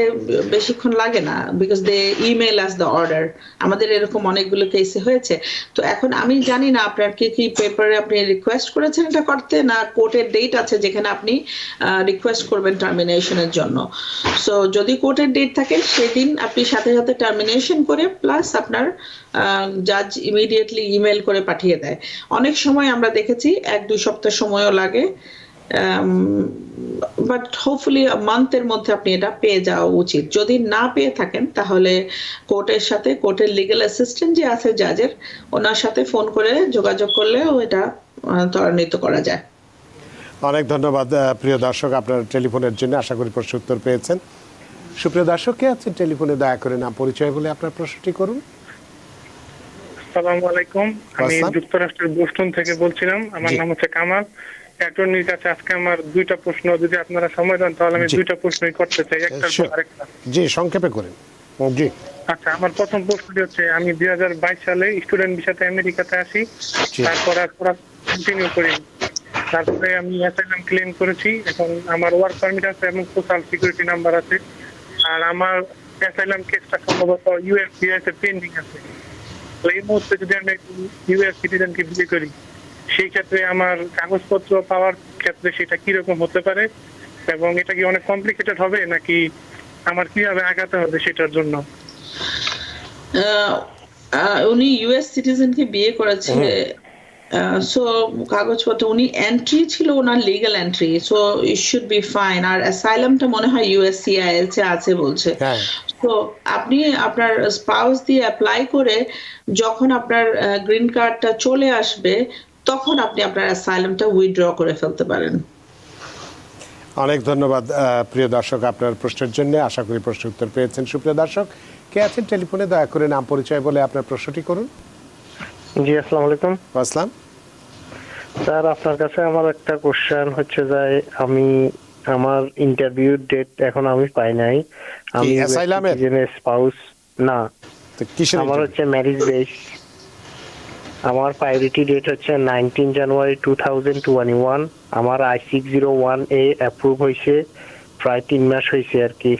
বেশিক্ষণ লাগে না, because they email us the order. আমাদের এরকম অনেকগুলো কেসে হয়েছে। তো এখন আমি জানি না আপনার কি কি পেপারে আপনি রিকোয়েস্ট করেছেন এটা করতে, না কোর্টের ডেট আছে যেখানে আপনি রিকোয়েস্ট করবেন টার্মিনেশনের জন্য। সো যদি কোর্টের ডেট থাকে সেদিন আপনি সাথে সাথে টার্মিনেশন করে প্লাস আপনার জাজ ইমিডিয়েটলি ইমেল করে পাঠিয়ে দেয়। অনেক সময় আমরা দেখেছি 1-2 সপ্তাহ সময়ও লাগে, বাট হোপফুলি মান্থের মধ্যে আপনি এটা পেয়ে যাওয়া উচিত। যদি না পেয়ে থাকেন তাহলে কোর্টের লিগ্যাল অ্যাসিস্ট্যান্ট যে আছে জাজের, ওনার সাথে ফোন করে যোগাযোগ করলেও এটা ত্বরান্বিত করা যায়। অনেক ধন্যবাদ প্রিয় দর্শক আপনার টেলিফোনের জন্য। আশা করি প্রশ্ন উত্তর পেয়েছেন। সুপ্রিয় দর্শক, কে আছেন টেলিফোনে? দয়া করে নাম পরিচয় বলে আপনার প্রশ্নটি করুন। আসসালামু আলাইকুম, আমি যুক্তরাষ্ট্রের বোস্টন থেকে বলছিলাম। আমার নাম হচ্ছে কামাল। অ্যাটর্নির কাছে আজকে আমার 2টা প্রশ্ন, যদি আপনারা সময় দেন তাহলে আমি 2টা প্রশ্নই করতে চাই, একটার পর আরেকটা। জি, সংক্ষেপে করেন। জি আচ্ছা, আমার প্রথম প্রশ্নটি হচ্ছে, আমি 2022 সালে স্টুডেন্ট ভিসাতে আমেরিকাতে আসি, তারপর আর পড়া কন্টিনিউ করি। তারপরে আমি অ্যাসাইলাম ক্লেম করেছি। এখন আমার ওয়ার্ক পারমিট আছে এবং সোশ্যাল সিকিউরিটি নাম্বার আছে। আর আমার অ্যাসাইলাম কেসটা সম্ভবত ইউএসসিআইএস এ পেন্ডিং আছে। তো এই মুহূর্তে যদি আমি ইউএস সিটিজেনকে বিয়ে করি, সেই ক্ষেত্রে আমার কাগজপত্র পাওয়ার ক্ষেত্রে সেটা কিরকম হতে পারে, এবং এটা কি অনেক কমপ্লিকেটেড হবে নাকি আমার কিভাবে আগাতে হবে সেটার জন্য? উনি ইউএস সিটিজেনকে বিয়ে করেছে, সো কাগজপত্র উনি এন্ট্রি ছিল, ওনার legal entry, so it should be fine. আর অ্যাসাইলামটা মনে হয় ইউএসসিআইএস এ আছে বলছে। তো আপনি আপনার স্পাউস দিয়ে অ্যাপ্লাই করে যখন আপনার গ্রিন কার্ডটা চলে আসবে, তখন আপনি আপনার অ্যাসাইলামটা উইথড্র করে ফেলতে পারেন। অনেক ধন্যবাদ প্রিয় দর্শক আপনার প্রশ্নের জন্য। আশা করি প্রশ্ন উত্তর পেয়েছেন। সুপ্রিয় দর্শক, কে আছেন টেলিফোনে? দয়া করে নাম পরিচয় বলে আপনার প্রশ্নটি করুন। জি, আসসালামু আলাইকুম। আসসালাম স্যার, আপনার কাছে আমার একটা কোশ্চেন হচ্ছে যে আমি আমার ইন্টারভিউ ডেট এখন আমি পাই নাই। আমি অ্যাসাইলামের স্পাউস না, আমার হচ্ছে ম্যারেজ বেস। আমার প্রায়োরিটি ডেট হচ্ছে 19 জানুয়ারি 2021। আমার I-601A অ্যাপ্রুভ হয়েছে, প্রায় 3 মাস হয়েছে আর কি।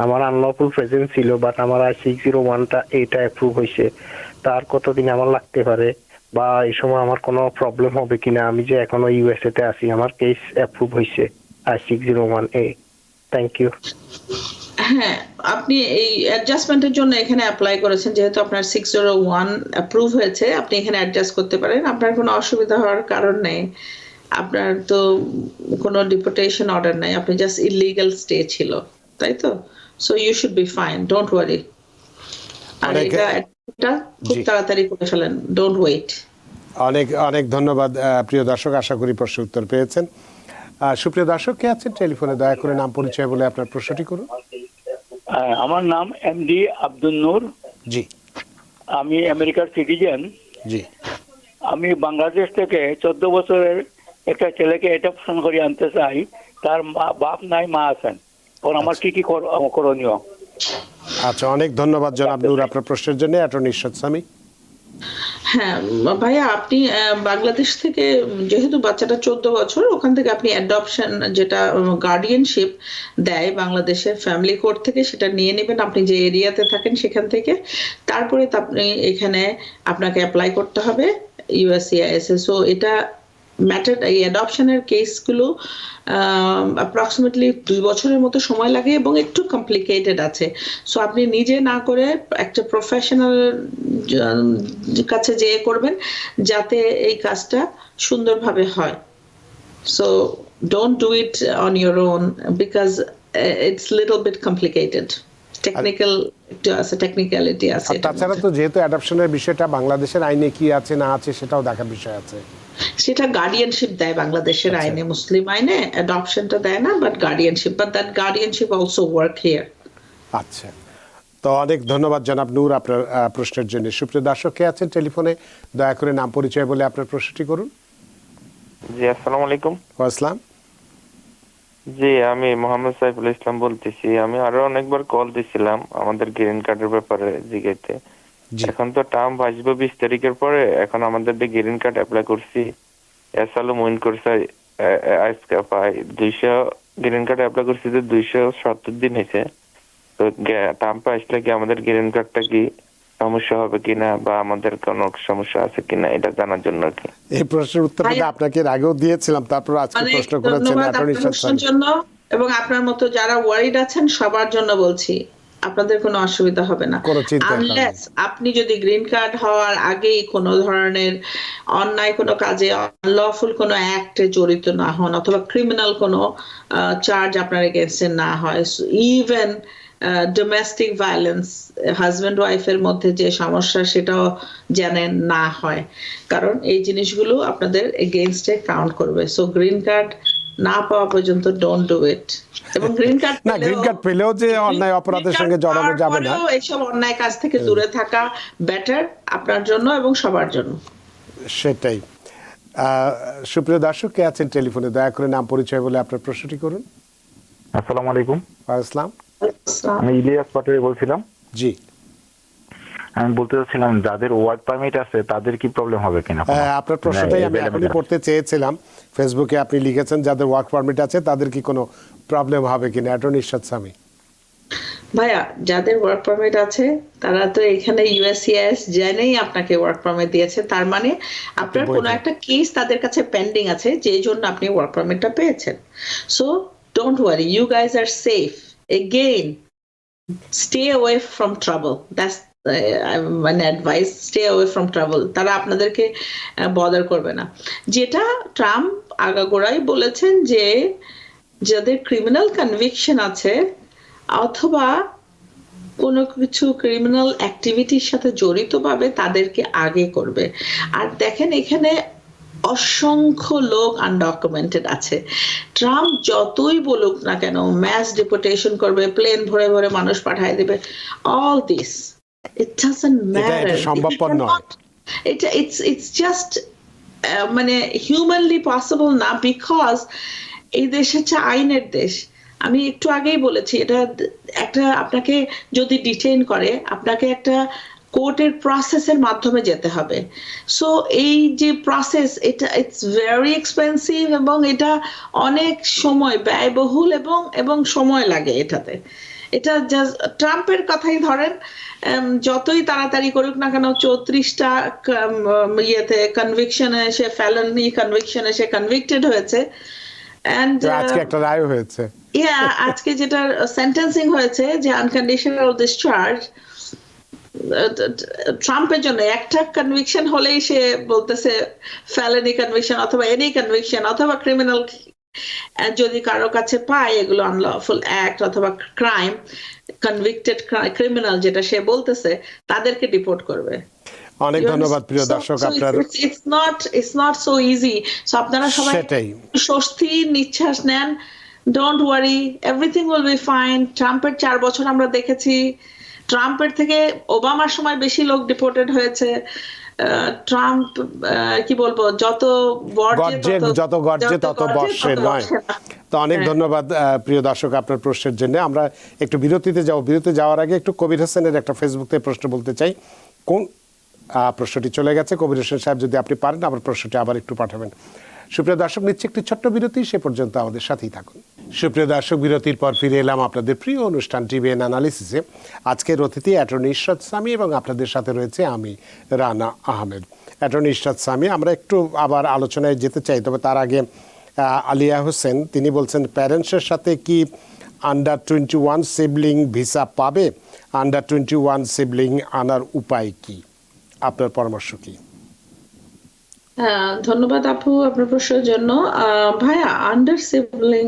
আমার আনলফুল প্রেজেন্স ছিল, বাট আমার I-601টা এটা অ্যাপ্রুভ হয়েছে। তার কতদিন আমার লাগতে পারে, বা এই সময় আমার কোনো প্রবলেম হবে কিনা? আমি যে এখনো ইউএসএ তে আছি, আমার কেস অ্যাপ্রুভ হয়েছে I-601A। Thank you. হ্যাঁ, আপনি এই অ্যাডজাস্টমেন্টের জন্য এখানে অ্যাপ্লাই করেছেন, যেহেতু আপনার 601 অ্যাপ্রুভ হয়েছে, আপনি এখানে অ্যাডজাস্ট করতে পারেন। আপনার কোনো অসুবিধা হওয়ার কারণ নেই। আপনার তো কোনো ডিপোর্টেশন অর্ডার নাই, আপনি জাস্ট ইলিগাল স্টে ছিল, তাই তো? So you should be fine, don't worry. আর এটা খুব তাড়াতাড়ি করে ফেলেন, ডোন্ট ওয়েট। অনেক অনেক ধন্যবাদ প্রিয় দর্শক। আশা করি প্রশ্ন উত্তর পেয়েছেন। সুপ্রিয় দর্শক, কে আছেন টেলিফোনে? দয়া করে নাম পরিচয় বলে আপনার প্রশ্নটি করুন। আমার নাম এমডি আব্দুল নূর। জি। আমি আমেরিকার সিটিজেন। জি। আমি বাংলাদেশ থেকে 14 বছরের একটা ছেলেকে অ্যাডপশন করে আনতে চাই। তার বাপ নাই, মা আছেন। ওর আমার কি কি করণীয়? আচ্ছা, অনেক ধন্যবাদ জনাব নূর আপনার প্রশ্নের জন্য। অ্যাটর্নি ইরশাদ সামি। হ্যাঁ ভাইয়া, আপনি বাংলাদেশ থেকে, যেহেতু বাচ্চাটা 14 বছর, ওখান থেকে আপনি অ্যাডপশন, যেটা গার্ডিয়ানশিপ দেয় বাংলাদেশের ফ্যামিলি কোর্ট থেকে, সেটা নিয়ে নেবেন আপনি যে এরিয়াতে থাকেন সেখান থেকে। তারপরে আপনি এখানে আপনাকে অ্যাপ্লাই করতে হবে ইউএসসিআইএস এ। সো এটা ম্যাটার, এই অ্যাডপশনের কেসগুলো অ্যাপ্রক্সিমেটলি 2 বছরের মতো সময় লাগে এবং একটু কমপ্লিকেটেড আছে। সো আপনি নিজে না করে একটা প্রফেশনাল কাছে যেয়ে করবেন, যাতে এই কাজটা সুন্দরভাবে হয়। So don't do it on your own, because it's little bit complicated. Technical একটু আছে, টেকনিক্যালিটি আছে। তাছাড়া তো যেহেতু অ্যাডপশনের বিষয়টা বাংলাদেশের আইনে কি আছে না আছে সেটাও দেখার বিষয় আছে। সেটা গার্ডিয়ানশিপ দেয় বাংলাদেশের আইনে, মুসলিম আইনে অ্যাডপশনটা দেয় না, but guardianship, but that guardianship also work here. আচ্ছা, তো অনেক ধন্যবাদ জনাব নূর আপনার প্রশ্নের জন্য। সুপ্রিয় দর্শক, কে আছেন টেলিফোনে? দয়া করে নাম পরিচয় বলে আপনার প্রশ্নটি করুন। জি, আসসালামু আলাইকুম। আসসালাম। জি, আমি মোহাম্মদ সাইফুল ইসলাম বলতেছি। আমি আরো অনেকবার কল দিছিলাম আমাদের গ্রিন কার্ডের ব্যাপারে জিজ্ঞাসা। এখন তো টার্ম আসবে 20 তারিখের পরে। এখন আমাদের গ্রিন কার্ড অ্যাপ্লাই করছি, অ্যাসাইলাম উইন করছে, আজকে পাই 200 গ্রিন কার্ড অ্যাপ্লাই করছি, 270 দিন হয়েছে। তো টার্ম আসলে কি আমাদের গ্রিন কার্ডটা কি সমস্যা হবে কিনা, বা আমাদের কোনো সমস্যা আছে কিনা, এটা জানার জন্য আর কি। এই প্রশ্নের উত্তরটা আপনাকে আগেও দিয়েছিলাম, তারপর আজকে প্রশ্ন করেছেন অ্যাটর্নি ইরশাদ সামি। জন্য এবং আপনার মতো যারা ওয়ারিড আছেন সবার জন্য বলছি, আপনাদের কোনো অসুবিধা হবে না, কোনো চিন্তার কারণ নেই। আনলেস আপনি যদি গ্রিন কার্ড হওয়ার আগেই কোনো ধরনের অন্যায় কোনো কাজে, আনলফুল কোনো অ্যাক্টে জড়িত না হন, অথবা ক্রিমিনাল কোনো চার্জ আপনার এগেনস্টে না হয়, ইভেন ডোমেস্টিক ভায়োলেন্স, হাজব্যান্ড ওয়াইফের মধ্যে যে সমস্যা সেটাও জানেন না হয়, কারণ এই জিনিসগুলো আপনাদের এগেনস্টে কাউন্ট করবে। সো গ্রিন কার্ড না পাওয়া পর্যন্ত ডোন্ট ডু ইট। এবং গ্রিন কার্ড না, গ্রিন কার্ড পেলেও যে অন্যায় অপরাধের সঙ্গে জড়ানো যাবে না, এইসব অন্যায় কাজ থেকে দূরে থাকা বেটার আপনার জন্য এবং সবার জন্য। সেটাই। সুপ্রিয় দর্শক, কে আছেন টেলিফোনে? দয়া করে নাম পরিচয় বলে আপনার প্রশ্নটি করুন। আসসালামু আলাইকুম। ইসলাম, আমি ইলিয়াস পাটোয়ারি বলছিলাম। জি, আমি বলতে চাচ্ছিলাম যাদের ওয়ার্ক পারমিট আছে তাদের কি প্রবলেম হবে কিনা? আপনার প্রশ্নটাই আমি এখনই পড়তে চেয়েছিলাম। ফেসবুকে আপনি লিখেছেন যাদের ওয়ার্ক পারমিট আছে তাদের কি কোনো প্রবলেম হবে কিনা, অ্যাটর্নি ইরশাদ সামি। ভাইয়া, যাদের ওয়ার্ক পারমিট আছে তারা তো এখানে ইউএসসিআইএস জেনেই আপনাকে ওয়ার্ক পারমিট দিয়েছে, তার মানে আপনার কোনো একটা কেস তাদের কাছে পেন্ডিং আছে যে জন্য আপনি ওয়ার্ক পারমিটটা পেয়েছেন। So don't worry, you guys are safe. Again, stay away from trouble, that's মানে advice, stay away from trouble. তারা আপনাদেরকে বদার করবে না। যেটা ট্রাম্প আগাগোড়াই বলেছেন যে যাদের ক্রিমিনাল কনভিকশন আছে অথবা কোনো কিছু ক্রিমিনাল অ্যাক্টিভিটির সাথে জড়িত পাবে তাদেরকে আগে করবে। আর দেখেন এখানে অসংখ্য লোক আনডকুমেন্টেড আছে। ট্রাম্প যতই বলুক না কেন ম্যাস ডিপোর্টেশন করবে, প্লেন ভরে ভরে মানুষ পাঠায় দেবে, all this it doesn't matter, সম্ভবপর নয়। এটা ইটস জাস্ট মানে হিউম্যানলি পসিবল না, বিকজ এই দেশ হচ্ছে আইনের দেশ। আমি একটু আগেই বলেছি, এটা একটা আপনাকে যদি ডিটেইন করে আপনাকে একটা কোর্টের প্রসেসের মাধ্যমে যেতে হবে। সো এই যে প্রসেস, এটা ইটস ভেরি এক্সপেন্সিভ এবং এটা অনেক সময় ব্যয়বহুল এবং সময় লাগে এটাতে। এটা জাস্ট ট্রাম্পের কথাই ধরেন, যতই তাড়াতাড়ি করুক না কেন 34টা ইয়েতে কনভিকশনে সে ফেলনি কনভিকশনে সে কনভিক্টেড হয়েছে। And আজকে একটা রায় হয়েছে, আজকে যেটা সেন্টেন্সিং হয়েছে যে আনকন্ডিশনাল ডিসচার্জ, ট্রাম্পের জন্য একটা কনভিকশন হলেই সে বলতেছে ফেলেনি কনভিকশন অথবা এনি কনভিকশন অথবা ক্রিমিনাল যদি কারো কাছে পায়, এগুলো আনলফুল অ্যাক্ট অথবা ক্রাইম, কনভিক্টেড ক্রিমিনাল যেটা সে বলতেছে, তাদেরকে ডিপোর্ট করবে। অনেক ধন্যবাদ প্রিয় দর্শক। আপনার it's not so easy. So আপনারা সবাই স্বস্তি নিঃশ্বাস নেন, don't worry, everything will be fine. ট্রাম্পের 4 বছর আমরা দেখেছি, ট্রাম্পের থেকে ওবামার সময় বেশি লোক ডিপোর্টেড হয়েছে। ট্রাম্প কি বলবো, যত গর্জে তত বর্ষে নয়। তো অনেক ধন্যবাদ প্রিয় দর্শক আপনার প্রশ্নের জন্য। আমরা একটু বিরতিতে যাব। বিরতি যাওয়ার আগে একটু কবির হোসেনের একটা ফেসবুক থেকে প্রশ্ন বলতে চাই। কোন প্রশ্নটি চলে গেছে, কবির হোসেন সাহেব যদি আপনি পারেন আবার প্রশ্নটি আবার একটু পাঠাবেন। সুপ্রিয় দর্শক, নিচ্ছে একটি ছোট্ট বিরতি, সে পর্যন্ত আমাদের সাথেই থাকুন। সুপ্রিয় দর্শক, বিরতির পর ফিরে এলাম আপনাদের প্রিয় অনুষ্ঠান টিভিএন অ্যানালিসিসে। আজকের অতিথি অ্যাটর্নি ইরশাদ সামি এবং আপনাদের সাথে রয়েছে আমি রানা আহমেদ। অ্যাটর্নি ইরশাদ সামি, আমরা একটু আবার আলোচনায় যেতে চাই, তবে তার আগে আলিয়া হোসেন তিনি বলছেন প্যারেন্টসের সাথে কি আন্ডার 21 সিবলিং ভিসা পাবে? আন্ডার 21 সিবলিং আনার উপায় কি? আপনার পরামর্শ কি? ধন্যবাদ আপু আপনার প্রশ্নের জন্য। ভাইয়া, আন্ডার সিবলিং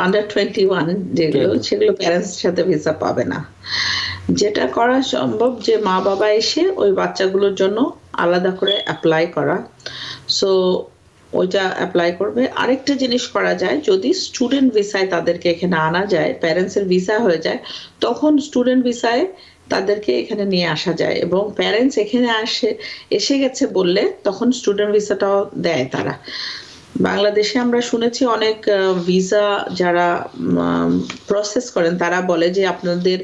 আন্ডার 21 যেগুলো, সেগুলো প্যারেন্টস সাথে ভিসা পাবে না। যেটা করা সম্ভব যে মা বাবা এসে ওই বাচ্চাগুলোর জন্য আলাদা করে অ্যাপ্লাই করা, সো ওইটা অ্যাপ্লাই করবে। আরেকটা জিনিস করা যায়, যদি স্টুডেন্ট ভিসায় তাদেরকে এখানে আনা যায়, প্যারেন্টসের ভিসা হয়ে যায়, তখন স্টুডেন্ট ভিসায় তাদেরকে এখানে নিয়ে আসা যায় এবং প্যারেন্টস এখানে এসে গেছে বললে তখন স্টুডেন্ট ভিসাটাও দেয় তারা। বাংলাদেশে আমরা শুনেছি অনেক ভিসা যারা প্রসেস করেন তারা বলে যে আপনাদের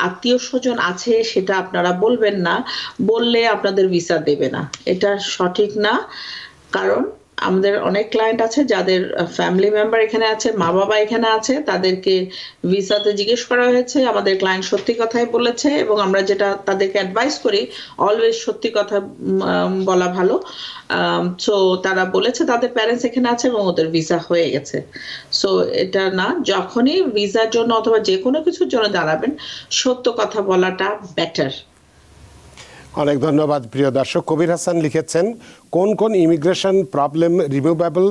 আত্মীয় স্বজন আছে সেটা আপনারা বলবেন না, বললে আপনাদের ভিসা দেবে না। এটা সঠিক না, কারণ আমাদের অনেক ক্লায়েন্ট আছে যাদের ফ্যামিলি মেম্বার এখানে আছে, মা বাবা এখানে আছে, তাদেরকে ভিসাতে জিজ্ঞেস করা হয়েছে, আমাদের ক্লায়েন্ট সত্যি কথাই বলেছে, এবং আমরা যেটা তাদেরকে অ্যাডভাইস করি অলওয়েজ সত্যি কথা বলা ভালো। সো তারা বলেছে তাদের প্যারেন্টস এখানে আছে এবং ওদের ভিসা হয়ে গেছে। সো এটা না, যখনই ভিসার জন্য অথবা যে কোনো কিছুর জন্য দাঁড়াবেন, সত্য কথা বলাটা বেটার। অনেক ধন্যবাদ প্রিয় দর্শক। কবির হাসান লিখেছেন, কোন কোন ইমিগ্রেশন প্রবলেম রিমুভেবল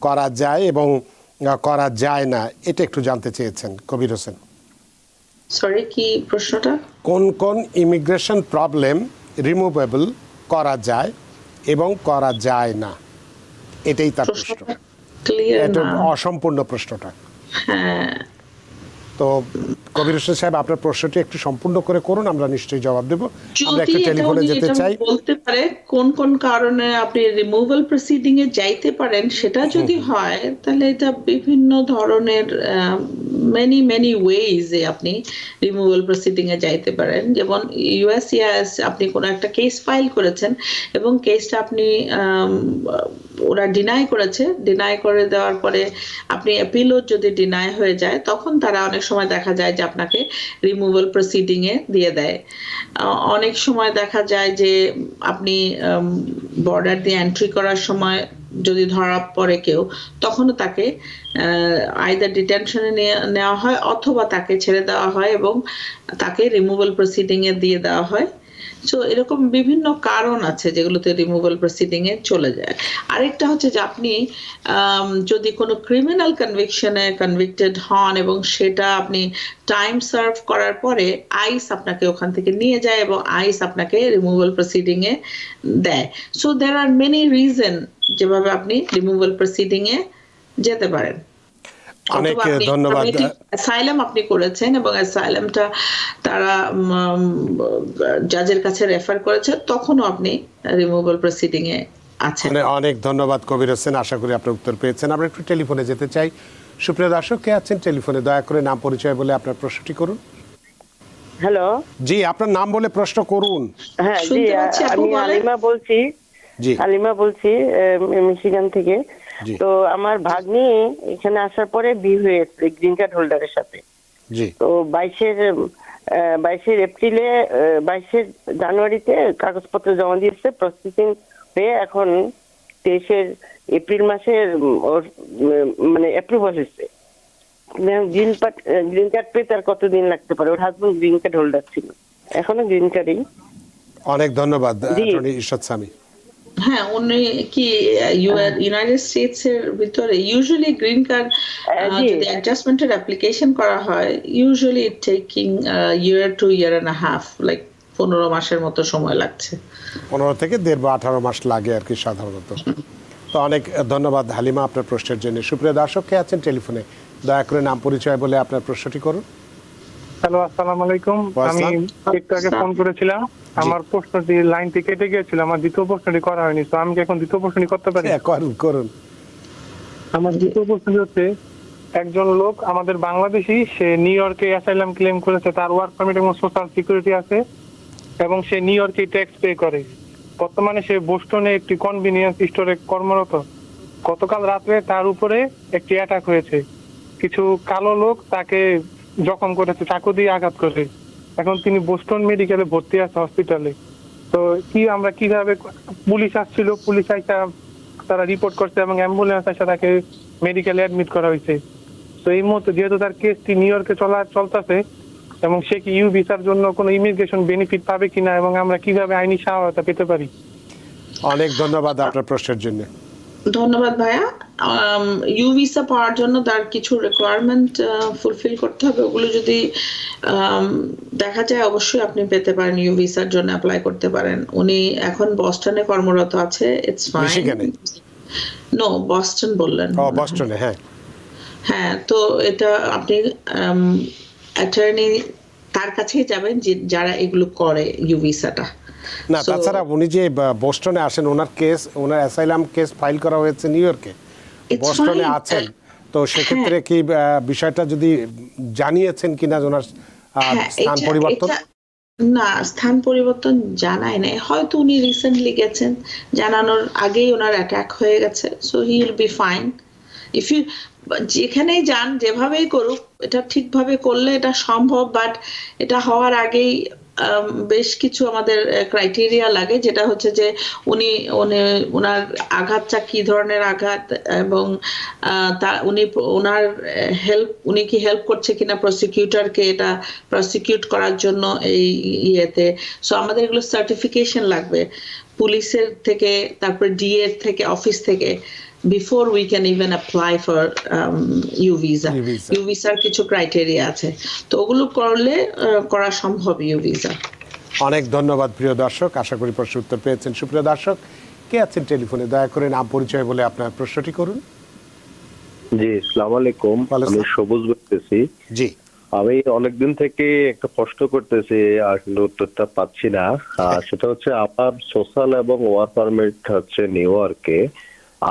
করা যায় এবং করা যায় না, এটা একটু জানতে চেয়েছেন কবির হোসেন। সরি, কি প্রশ্নটা? কোন কোন ইমিগ্রেশন প্রবলেম রিমুভেবল করা যায় এবং করা যায় না, এটাই তার প্রশ্ন। ক্লিয়ার এটা না। অসম্পূর্ণ প্রশ্নটা। হ্যাঁ, তো কবির হোসেন সাহেব, আপনার প্রশ্নটি একটু সম্পূর্ণ করে করুন, আমরা নিশ্চয়ই জবাব দেব। আমরা যদি একটু এটা টেলিফোনে উনি যেতে এটা চাই। বলতে পারে কোন কোন কারণে আপনি রিমুভাল প্রসিডিং এ যাইতে পারেন, সেটা যদি হয় তাহলে এটা বিভিন্ন ধরনের মেনি মেনি ওয়েজ এ আপনি রিমুভাল প্রসিডিং এ যাইতে পারেন। যেমন ইউএসসিআইএস, আপনি কোনো একটা কেস ফাইল করেছেন এবং কেসটা আপনি ওরা ডিনাই করেছে, ডিনাই করে দেওয়ার পরে আপনি অ্যাপিলও যদি ডিনাই হয়ে যায়, তখন তারা অনেক সময় দেখা যায় যে আপনাকে রিমুভাল প্রসিডিং এ দিয়ে দেয়। অনেক সময় দেখা যায় যে আপনি বর্ডার দিয়ে এন্ট্রি করার সময় যদি ধরা পড়ে কেউ, তখনও তাকে আইদার ডিটেনশনে নেওয়া হয় অথবা তাকে ছেড়ে দেওয়া হয় এবং তাকে রিমুভাল প্রসিডিং এ দিয়ে দেওয়া হয়। সো এরকম বিভিন্ন কারণ আছে যেগুলোতে রিমুভাল প্রসিডিং এ চলে যায়। আরেকটা হচ্ছে যে আপনি যদি কোনো ক্রিমিনাল কনভিকশনে কনভিক্টেড হন এবং সেটা আপনি টাইম সার্ভ করার পরে আইস আপনাকে ওখান থেকে নিয়ে যায় এবং আইস আপনাকে রিমুভাল প্রসিডিং এ দেয়। So there are many reason যেভাবে আপনি রিমুভাল প্রসিডিং এ যেতে পারেন। অনেক ধন্যবাদ। অ্যাসাইলাম আপনি করেছেন এবং অ্যাসাইলামটা তারা জাজের কাছে রেফার করেছে, তখনও আপনি রিমুভাল প্রসিডিং এ আছেন। অনেক ধন্যবাদ কবির হোসেন, আশা করি আপনার উত্তর পেয়েছেন। আমরা একটু টেলিফোনে যেতে চাই। সুপ্রিয় দর্শক, কে আছেন টেলিফোনে? দয়া করে নাম পরিচয় বলে আপনার প্রশ্নটি করুন। হ্যালো, জি, আপনার নাম বলে প্রশ্ন করুন। হ্যাঁ জি, শুনতে পাচ্ছি, আপু আমি বলেন। আলিমা বলছি। জি, আলিমা বলছি মিশিগান থেকে। জি। তো আমার ভাগ্নি এখানে আসার পরে বিয়ে হয়েছে গ্রিন কার্ড হোল্ডারের সাথে। জি, তো 22 এপ্রিলে 22 জানুয়ারিতে কাগজপত্র জমা দিয়েছে, প্রসেসিং হয়ে এখন 23 এপ্রিল মাসে ওর মানে অ্যাপ্রুভাল হয়েছে। গ্রিন কার্ড পেতে আর কতদিন লাগতে পারে? ওর হাজবেন্ড গ্রিন কার্ড হোল্ডার ছিল, এখনো গ্রিন কার্ডই। অনেক ধন্যবাদ জি। অ্যাটর্নি ইরশাদ সামি। হ্যাঁ, উনি কি ইউনাইটেড স্টেটস এর ভিতরে ইউজুয়ালি গ্রিন কার্ড জি। যদি অ্যাডজাস্টমেন্টের অ্যাপ্লিকেশন করা হয়, usually taking year to year and a half, like 15 মাসের মতো সময় লাগছে। 15 থেকে 1.5 বা 18 মাস লাগে আর কি সাধারণত। তো অনেক ধন্যবাদ হালিমা আপনার প্রশ্নের জন্য। সুপ্রিয় দর্শক, কে আছেন টেলিফোনে? দয়া করে নাম পরিচয় বলে আপনার প্রশ্নটি করুন। হ্যালো, আসসালামু আলাইকুম। আমি একটু আগে ফোন করেছিলাম, আমার প্রশ্নটি লাইনটি কেটে গিয়েছিল, আমার দ্বিতীয় প্রশ্নটি করা হয়নি। তো আমি কি এখন দ্বিতীয় প্রশ্নটি করতে পারি? হ্যাঁ, করুন করুন। আমার দ্বিতীয় প্রশ্নটি হচ্ছে, একজন লোক আমাদের বাংলাদেশি, সে নিউ ইয়র্কে অ্যাসাইলাম ক্লেম করেছে, তার ওয়ার্ক পারমিট এবং সোশ্যাল সিকিউরিটি আছে এবং সে নিউ ইয়র্কে ট্যাক্স পে করে। বর্তমানে সে বোস্টনে একটি কনভিনিয়েন্স স্টোরে কর্মরত। গতকাল রাত্রে তার উপরে একটি অ্যাটাক হয়েছে, কিছু কালো লোক তাকে জখম করেছে, চাকু দিয়ে আঘাত করে। এখন তিনি বোস্টন মেডিকেলে ভর্তি আছে হসপিটালে। তো আমরা কিভাবে, পুলিশ আসছিল, পুলিশ আইসা তারা রিপোর্ট করছে এবং অ্যাম্বুলেন্স আইসা তাকে মেডিকেলে অ্যাডমিট করা হয়েছে। তো এই মুহূর্তে যেহেতু তার কেসটি নিউ ইয়র্কে চলতেছে এবং সে কি ইউ ভিসার জন্য কোনো ইমিগ্রেশন বেনিফিট পাবে কিনা এবং আমরা কিভাবে আইনি সহায়তা পেতে পারি? অনেক ধন্যবাদ আপনার প্রশ্নের জন্য। ধন্যবাদ ভাইয়া। ইউ ভিসা পাওয়ার জন্য তার কিছু রিকোয়ারমেন্ট ফুলফিল করতে হবে, ওগুলো যদি দেখা যায় অবশ্যই আপনি পেতে পারেন, ইউ ভিসার জন্য অ্যাপ্লাই করতে পারেন। উনি এখন বস্টনে কর্মরত আছে। It's fine. মিশিগানে? নো, বস্টন বললেন। ও, বস্টনে। হ্যাঁ হ্যাঁ, তো এটা আপনি অ্যাটর্নি তার কাছেই যাবেন যারা এগুলো করে ইউ ভিসাটা। না, তাছাড়া উনি যে বোস্টনে আসেন, ওনার অ্যাসাইলাম কেস ফাইল করা হয়েছে নিউ ইয়র্কে, বোস্টনে আছেন। তো সেক্ষেত্রে কি বিষয়টা যদি জানিয়েছেন কিনা ওনার স্থান পরিবর্তন? না, স্থান পরিবর্তন জানায় নাই, হয়তো উনি রিসেন্টলি গেছেন, জানানোর আগেই ওনার অ্যাটাক হয়ে গেছে, so he will be fine. If you যেখানেই যান, যেভাবেই করুক, এটা ঠিকভাবে করলে এটা সম্ভব, বাট এটা হওয়ার আগেই বেশ কিছু আমাদের ক্রাইটেরিয়া লাগে, যেটা হচ্ছে যে উনি ওনার আঘাতটা কি ধরনের আঘাত, এবং উনি কি হেল্প করছে কিনা প্রসিকিউটরকে এটা প্রসিকিউট করার জন্য এই ইয়েতে। সো আমাদের এগুলো সার্টিফিকেশন লাগবে পুলিশের থেকে, তারপর ডিএ থেকে, অফিস থেকে, before we can even apply for U visa. U visa কিছু ক্রাইটেরিয়া আছে, তো ওগুলো করলে করা সম্ভব U visa। অনেক ধন্যবাদ প্রিয় দর্শক, আশা করি প্রশ্নের উত্তর পেয়েছেন। সুপ্রিয় দর্শক, কে আছেন টেলিফোনে, দয়া করে নাম পরিচয় বলে আপনার প্রশ্নটি করুন। জি, আসসালামু আলাইকুম, আমি সবুজ বলতেছি। জি, আমি অনেকদিন থেকে একটা প্রশ্ন করতেছি, আসলে উত্তরটা পাচ্ছি না। সেটা হচ্ছে আমার সোশ্যাল এবং ওয়ার্ক পারমিট হচ্ছে নিউ ইয়র্কে।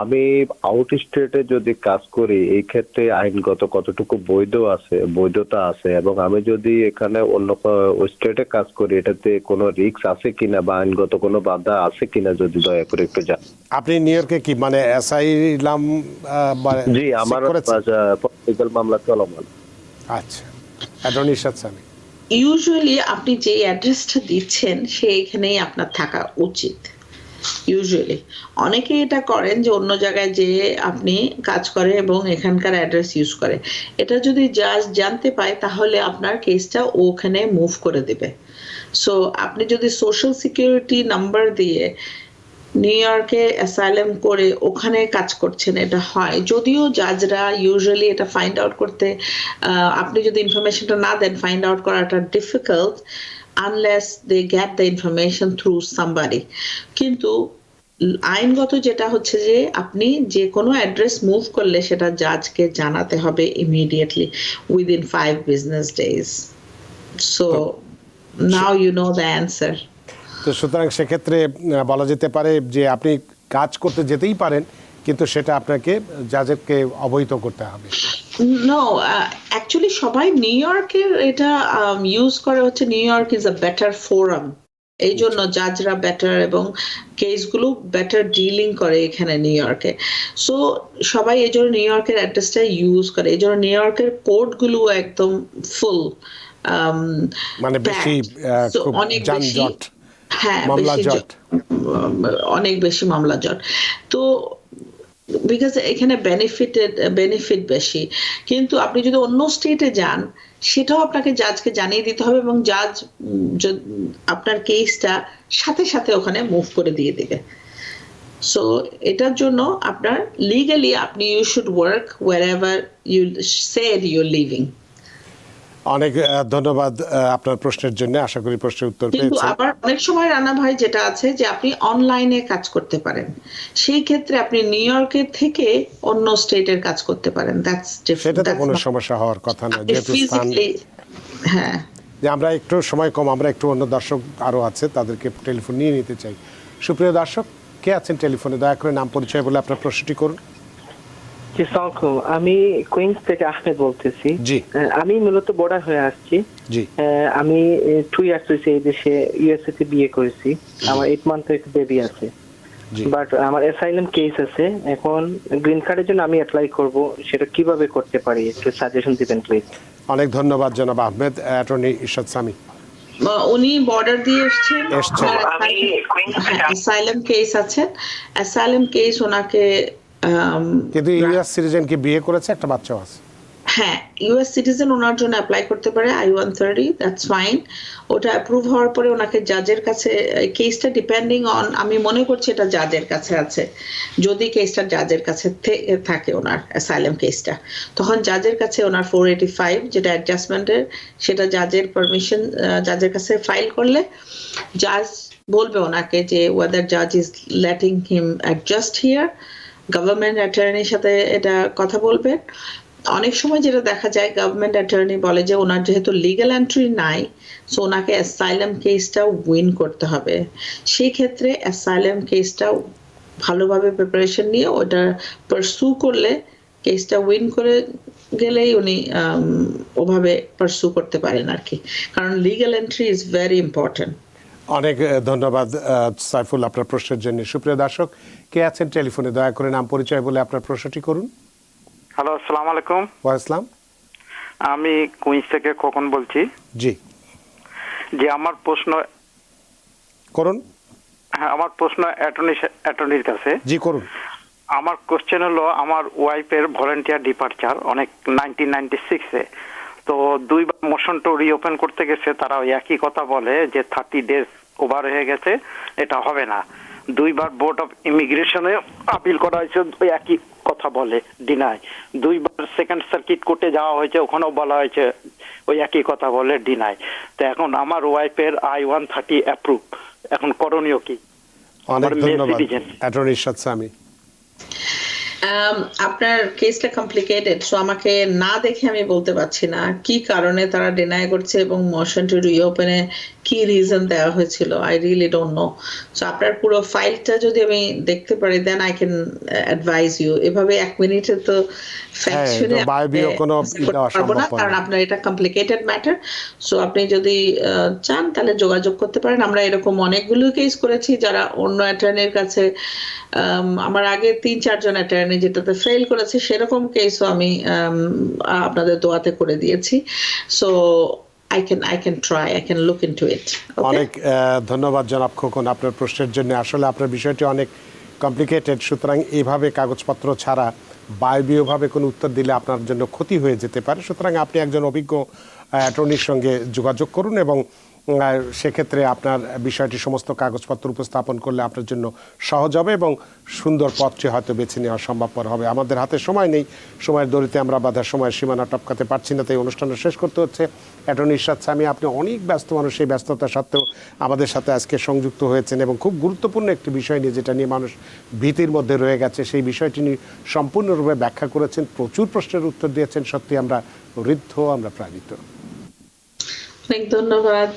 আমি আউট স্টেটে যদি কাজ করি, এই ক্ষেত্রে আইনগত কতটুকু বৈধতা আছে, এবং আমি যদি এখানে অন্য স্টেটে কাজ করি, এটাতে কোনো রিস্ক আছে কিনা বা আইনগত কোনো বাধা আছে কিনা, যদি দয়া করে একটু জানান। আপনি নিউ ইয়র্কে কি মানে অ্যাসাইলাম? জি, আমার পলিটিক্যাল মামলা চলমান। আচ্ছা, অ্যাটর্নি সাথে ইউজুয়ালি আপনি যে অ্যাড্রেসটা দিচ্ছেন সেইখানেই আপনার থাকা উচিত। ইউজুয়ালি অনেকে এটা করেন যে অন্য জায়গায় যে আপনি কাজ করে এবং এখানকার অ্যাড্রেস ইউজ করে, এটা যদি জাজ জানতে পায় তাহলে আপনার কেসটা ওখানে মুভ করে দেবে। সো আপনি যদি সোশ্যাল সিকিউরিটি নাম্বার দিয়ে নিউ ইয়র্কে অ্যাসাইলাম করে ওখানে কাজ করছেন, এটা হয়। যদিও জাজরা ইউজুয়ালি এটা ফাইন্ড আউট করতে, আপনি যদি ইনফরমেশনটা না দেন, ফাইন্ড আউট করাটা difficult unless they get the information through somebody। কিন্তু আইনগত যেটা হচ্ছে যে আপনি যে কোনো অ্যাড্রেস মুভ করলে সেটা জাজকে জানাতে হবে immediately, within 5 business days। So now you know the answer। তো সুতরাং সেক্ষেত্রে বলা যেতে পারে যে আপনি কাজ করতে যেতেই পারেন, কিন্তু সেটা আপনাকে জাজকে অবহিত করতে হবে। নো, অ্যাকচুয়ালি সবাই নিউ ইয়র্কের এটা ইউজ করে, হচ্ছে new York is a better forum, এই জন্য জাজরা বেটার এবং কেসগুলো বেটার ডিলিং করে এখানে নিউ ইয়র্কে। সো সবাই এই জন্য নিউ ইয়র্কের অ্যাড্রেসটা ইউজ করে, এই জন্য নিউ ইয়র্কের কোর্টগুলো একদম ফুল, মানে বেশি অনেক বেশি, হ্যাঁ অনেক বেশি মামলা জট। তো বিকজ এখানে বেনিফিট বেশি। কিন্তু আপনি যদি অন্য স্টেটে যান, সেটাও আপনাকে জাজকে জানিয়ে দিতে হবে, এবং জাজ আপনার কেসটা সাথে সাথে ওখানে মুভ করে দিয়ে দেবে। সো এটার জন্য আপনার লিগালি আপনি you should work wherever you said you're living। অনেক ধন্যবাদ আপনার প্রশ্নের জন্য, আশা করি প্রশ্নের উত্তর পেয়েছেন। কিন্তু আবার অনেক সময় রানা ভাই যেটা আছে যে আপনি অনলাইনে কাজ করতে পারেন, সেই ক্ষেত্রে আপনি নিউ ইয়র্কের থেকে অন্য স্টেটের কাজ করতে পারেন। দ্যাটস ডিফারেন্ট, সেটা তো কোনো সমস্যা হওয়ার কথা না, যেহেতু স্থান। হ্যাঁ, যে আমরা একটু সময় কম, আমরা একটু অন্য দর্শক আরো আছে তাদেরকে টেলিফোন নিয়ে নিতে চাই। সুপ্রিয় দর্শক, কে আছেন টেলিফোনে, দয়া করে নাম পরিচয় বলে আপনার প্রশ্নটি করুন। আমি কুইন্স থেকে আহমেদ বলতেছি। জি, আমি মূলত বর্ডার হয়ে আসছি। জি, আমি 2 ইয়ার্স হয়েছে এই দেশে, ইউএসএ তে বিয়ে করেছি। আমার 8 মান্থের একটা বেবি আছে, বাট আমার অ্যাসাইলাম কেস আছে। এখন গ্রিন কার্ডের জন্য আমি অ্যাপ্লাই করব, সেটা কিভাবে করতে পারি একটু সাজেশন দিবেন প্লিজ। অনেক ধন্যবাদ জনাব আহমেদ। অ্যাটর্নি ইরশাদ সামি, উনি বর্ডার দিয়ে এসেছেন, অ্যাসাইলাম কেস আছে, অ্যাসাইলাম কেস ওনাকে। কিন্তু ইউএস সিটিজেন কি বিয়ে করেছে, একটা বাচ্চাও আছে। হ্যাঁ, ইউএস সিটিজেন ওনার জন্য অ্যাপ্লাই করতে পারে I-130, দ্যাটস ফাইন। ওটা অ্যাপ্রুভ হওয়ার পরে ওনাকে জাজের কাছে, কেসটা ডিপেন্ডিং অন, আমি মনে করছি এটা জাজের কাছে আছে। যদি কেসটা জাজের কাছে থাকে ওনার অ্যাসাইলাম কেসটা, তখন জাজের কাছে ওনার 485 যেটা অ্যাডজাস্টমেন্টের, সেটা জাজের পারমিশন, জাজের কাছে ফাইল করলে জাজ বলবে ওনাকে যে ওয়েদার জাজ is letting him adjust here. Government অ্যাটর্নির সাথে এটা কথা বলবেন। অনেক সময় যেটা দেখা যায়, গভর্নমেন্ট অ্যাটর্নি বলে যে ওনার যেহেতু লিগ্যাল এন্ট্রি নাই, সো ওনাকে অ্যাসাইলাম কেসটা উইন করতে হবে। সেই ক্ষেত্রে অ্যাসাইলাম কেসটা ভালোভাবে প্রিপারেশন নিয়ে ওটা পারসু করলে কেসটা উইন করে গেলেই উনি ওভাবে পারসু করতে পারেন আর কি, কারণ legal entry is very important. অনেক ধন্যবাদ সাইফুল আপনার প্রশ্নের জন্য। সুপ্রিয় দর্শক, কে আছেন টেলিফোনে, দয়া করে নাম পরিচয় বলে আপনার প্রশ্নটি করুন। হ্যালো, আসসালামু আলাইকুম। ওয়ালাইকুম। আমি কুইন্স থেকে খোকন বলছি। জি যে আমার প্রশ্ন করুন। হ্যাঁ, আমার প্রশ্ন অ্যাটর্নির কাছে। জি করুন। আমার কোশ্চেন হলো, আমার ওয়াইফের ভলান্টিয়ার ডিপারচার অনেক 1996-এ, তো 2বার মোশন টু রিওপেন করতে গেছে, তারা ওই একই কথা বলে যে 30 ডেজ ওভার হয়ে গেছে, এটা হবে না। 2বার বোর্ড অফ ইমিগ্রেশনে আপিল করা হয়েছে, ওই একই কথা বলে, ডিনাই। 2বার সেকেন্ড সার্কিট কোর্টে যাওয়া হয়েছে, ওখানেও বলা হয়েছে ওই একই কথা বলে, ডিনাই। তো এখন আমার ওয়াইফের I-130 অ্যাপ্রুভ, এখন করণীয় কি? অনেক ধন্যবাদ অ্যাটর্নি ইরশাদ সামি। আপনার কেসটা কমপ্লিকেটেড, সো আমাকে না দেখে আমি বলতে পারছি না কি কারণে তারা ডিনাই করছে এবং মোশন টু রিওপেনে কি রিজন দেওয়া হয়েছিল। I really don't know. So আপনার পুরো ফাইলটা যদি আমি দেখতে পারি, then I can advise you. এভাবে 1 মিনিটে তো ফ্যাক্ট শুনে পারবো না, কারণ আপনার এটা কমপ্লিকেটেড ম্যাটার। সো আপনি যদি চান তাহলে যোগাযোগ করতে পারেন। আমরা এরকম অনেকগুলো কেস করেছি যারা অন্য অ্যাটর্নির কাছে, আমার আগে 3-4 জন অ্যাটর্নি যেটাতে ফেল করেছে, সেরকম কেসও আমি আপনাদের দোয়াতে করে দিয়েছি। So I can try, I can look into it. অনেক ধন্যবাদ জনাব খোকন আপনার প্রশ্নের জন্য। আসলে আপনার বিষয়টি অনেক কমপ্লিকেটেড, সুতরাং এইভাবে কাগজপত্র ছাড়া বায়বীয়ভাবে কোনো উত্তর দিলে আপনার জন্য ক্ষতি হয়ে যেতে পারে। সুতরাং আপনি একজন অভিজ্ঞ অ্যাটর্নির সঙ্গে যোগাযোগ করুন এবং সেক্ষেত্রে আপনার বিষয়টি সমস্ত কাগজপত্র উপস্থাপন করলে আপনার জন্য সহজ হবে এবং সুন্দর পথটি হয়তো বেছে নেওয়া সম্ভবপর হবে। আমাদের হাতে সময় নেই, সময়ের দড়িতে আমরা বাধার সময়ের সীমানা টপকাতে পারছি না, তাই অনুষ্ঠানটা শেষ করতে হচ্ছে। অ্যাটর্নি ইরশাদ সামি, আপনি অনেক ব্যস্ত মানুষ, সেই ব্যস্ততা সত্ত্বেও আমাদের সাথে আজকে সংযুক্ত হয়েছেন এবং খুব গুরুত্বপূর্ণ একটি বিষয় নিয়ে, যেটা নিয়ে মানুষ ভীতির মধ্যে রয়ে গেছে, সেই বিষয়টি নিয়ে সম্পূর্ণরূপে ব্যাখ্যা করেছেন, প্রচুর প্রশ্নের উত্তর দিয়েছেন। সত্যি আমরা ঋদ্ধ, আমরা প্রাণিত। অনেক ধন্যবাদ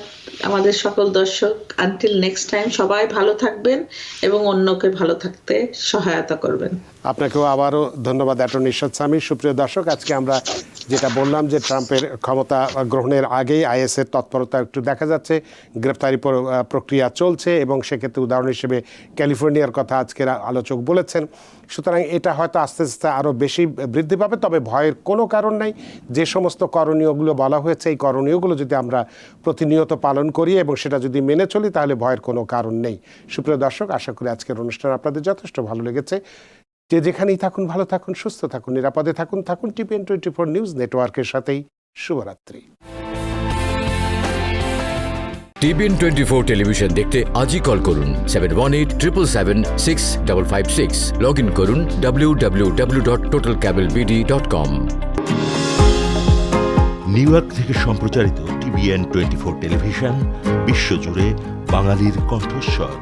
আমাদের সকল দর্শক। আনটিল নেক্সট টাইম, সবাই ভালো থাকবেন এবং অন্যকে ভালো থাকতে সহায়তা করবেন। আপনাকেও আবারও ধন্যবাদ অ্যাটর্নি ইরশাদ সামি। সুপ্রিয় দর্শক, আজকে আমরা যেটা বললাম যে ট্রাম্পের ক্ষমতা গ্রহণের আগেই আইএসের তৎপরতা একটু দেখা যাচ্ছে, গ্রেপ্তারি প্রক্রিয়া চলছে এবং সেক্ষেত্রে উদাহরণ হিসেবে ক্যালিফোর্নিয়ার কথা আজকের আলোচক বলেছেন। সুতরাং এটা হয়তো আস্তে আস্তে আরও বেশি বৃদ্ধি পাবে, তবে ভয়ের কোনো কারণ নাই। যে সমস্ত করণীয়গুলো বলা হয়েছে, এই করণীয়গুলো যদি আমরা প্রতিনিয়ত পালন করি এবং সেটা যদি মেনে চলি, তাহলে ভয়ের কোনো কারণ নেই। সুপ্রিয় দর্শক, আশা করি আজকের অনুষ্ঠান আপনাদের যথেষ্ট ভালো লেগেছে। যে যেখানেই থাকুন, ভালো থাকুন, সুস্থ থাকুন, নিরাপদে থাকুন। TPN 24 নিউজ নেটওয়ার্কের সাথেই শুভরাত্রি। TPN 24 টেলিভিশন দেখতে আজই কল করুন 7187776556। লগ ইন করুন www.totalcablebd.com। নিউ ইয়র্ক থেকে সম্প্রচারিত TPN 24 টেলিভিশন বিশ্বজুড়ে বাঙালির কণ্ঠস্বর।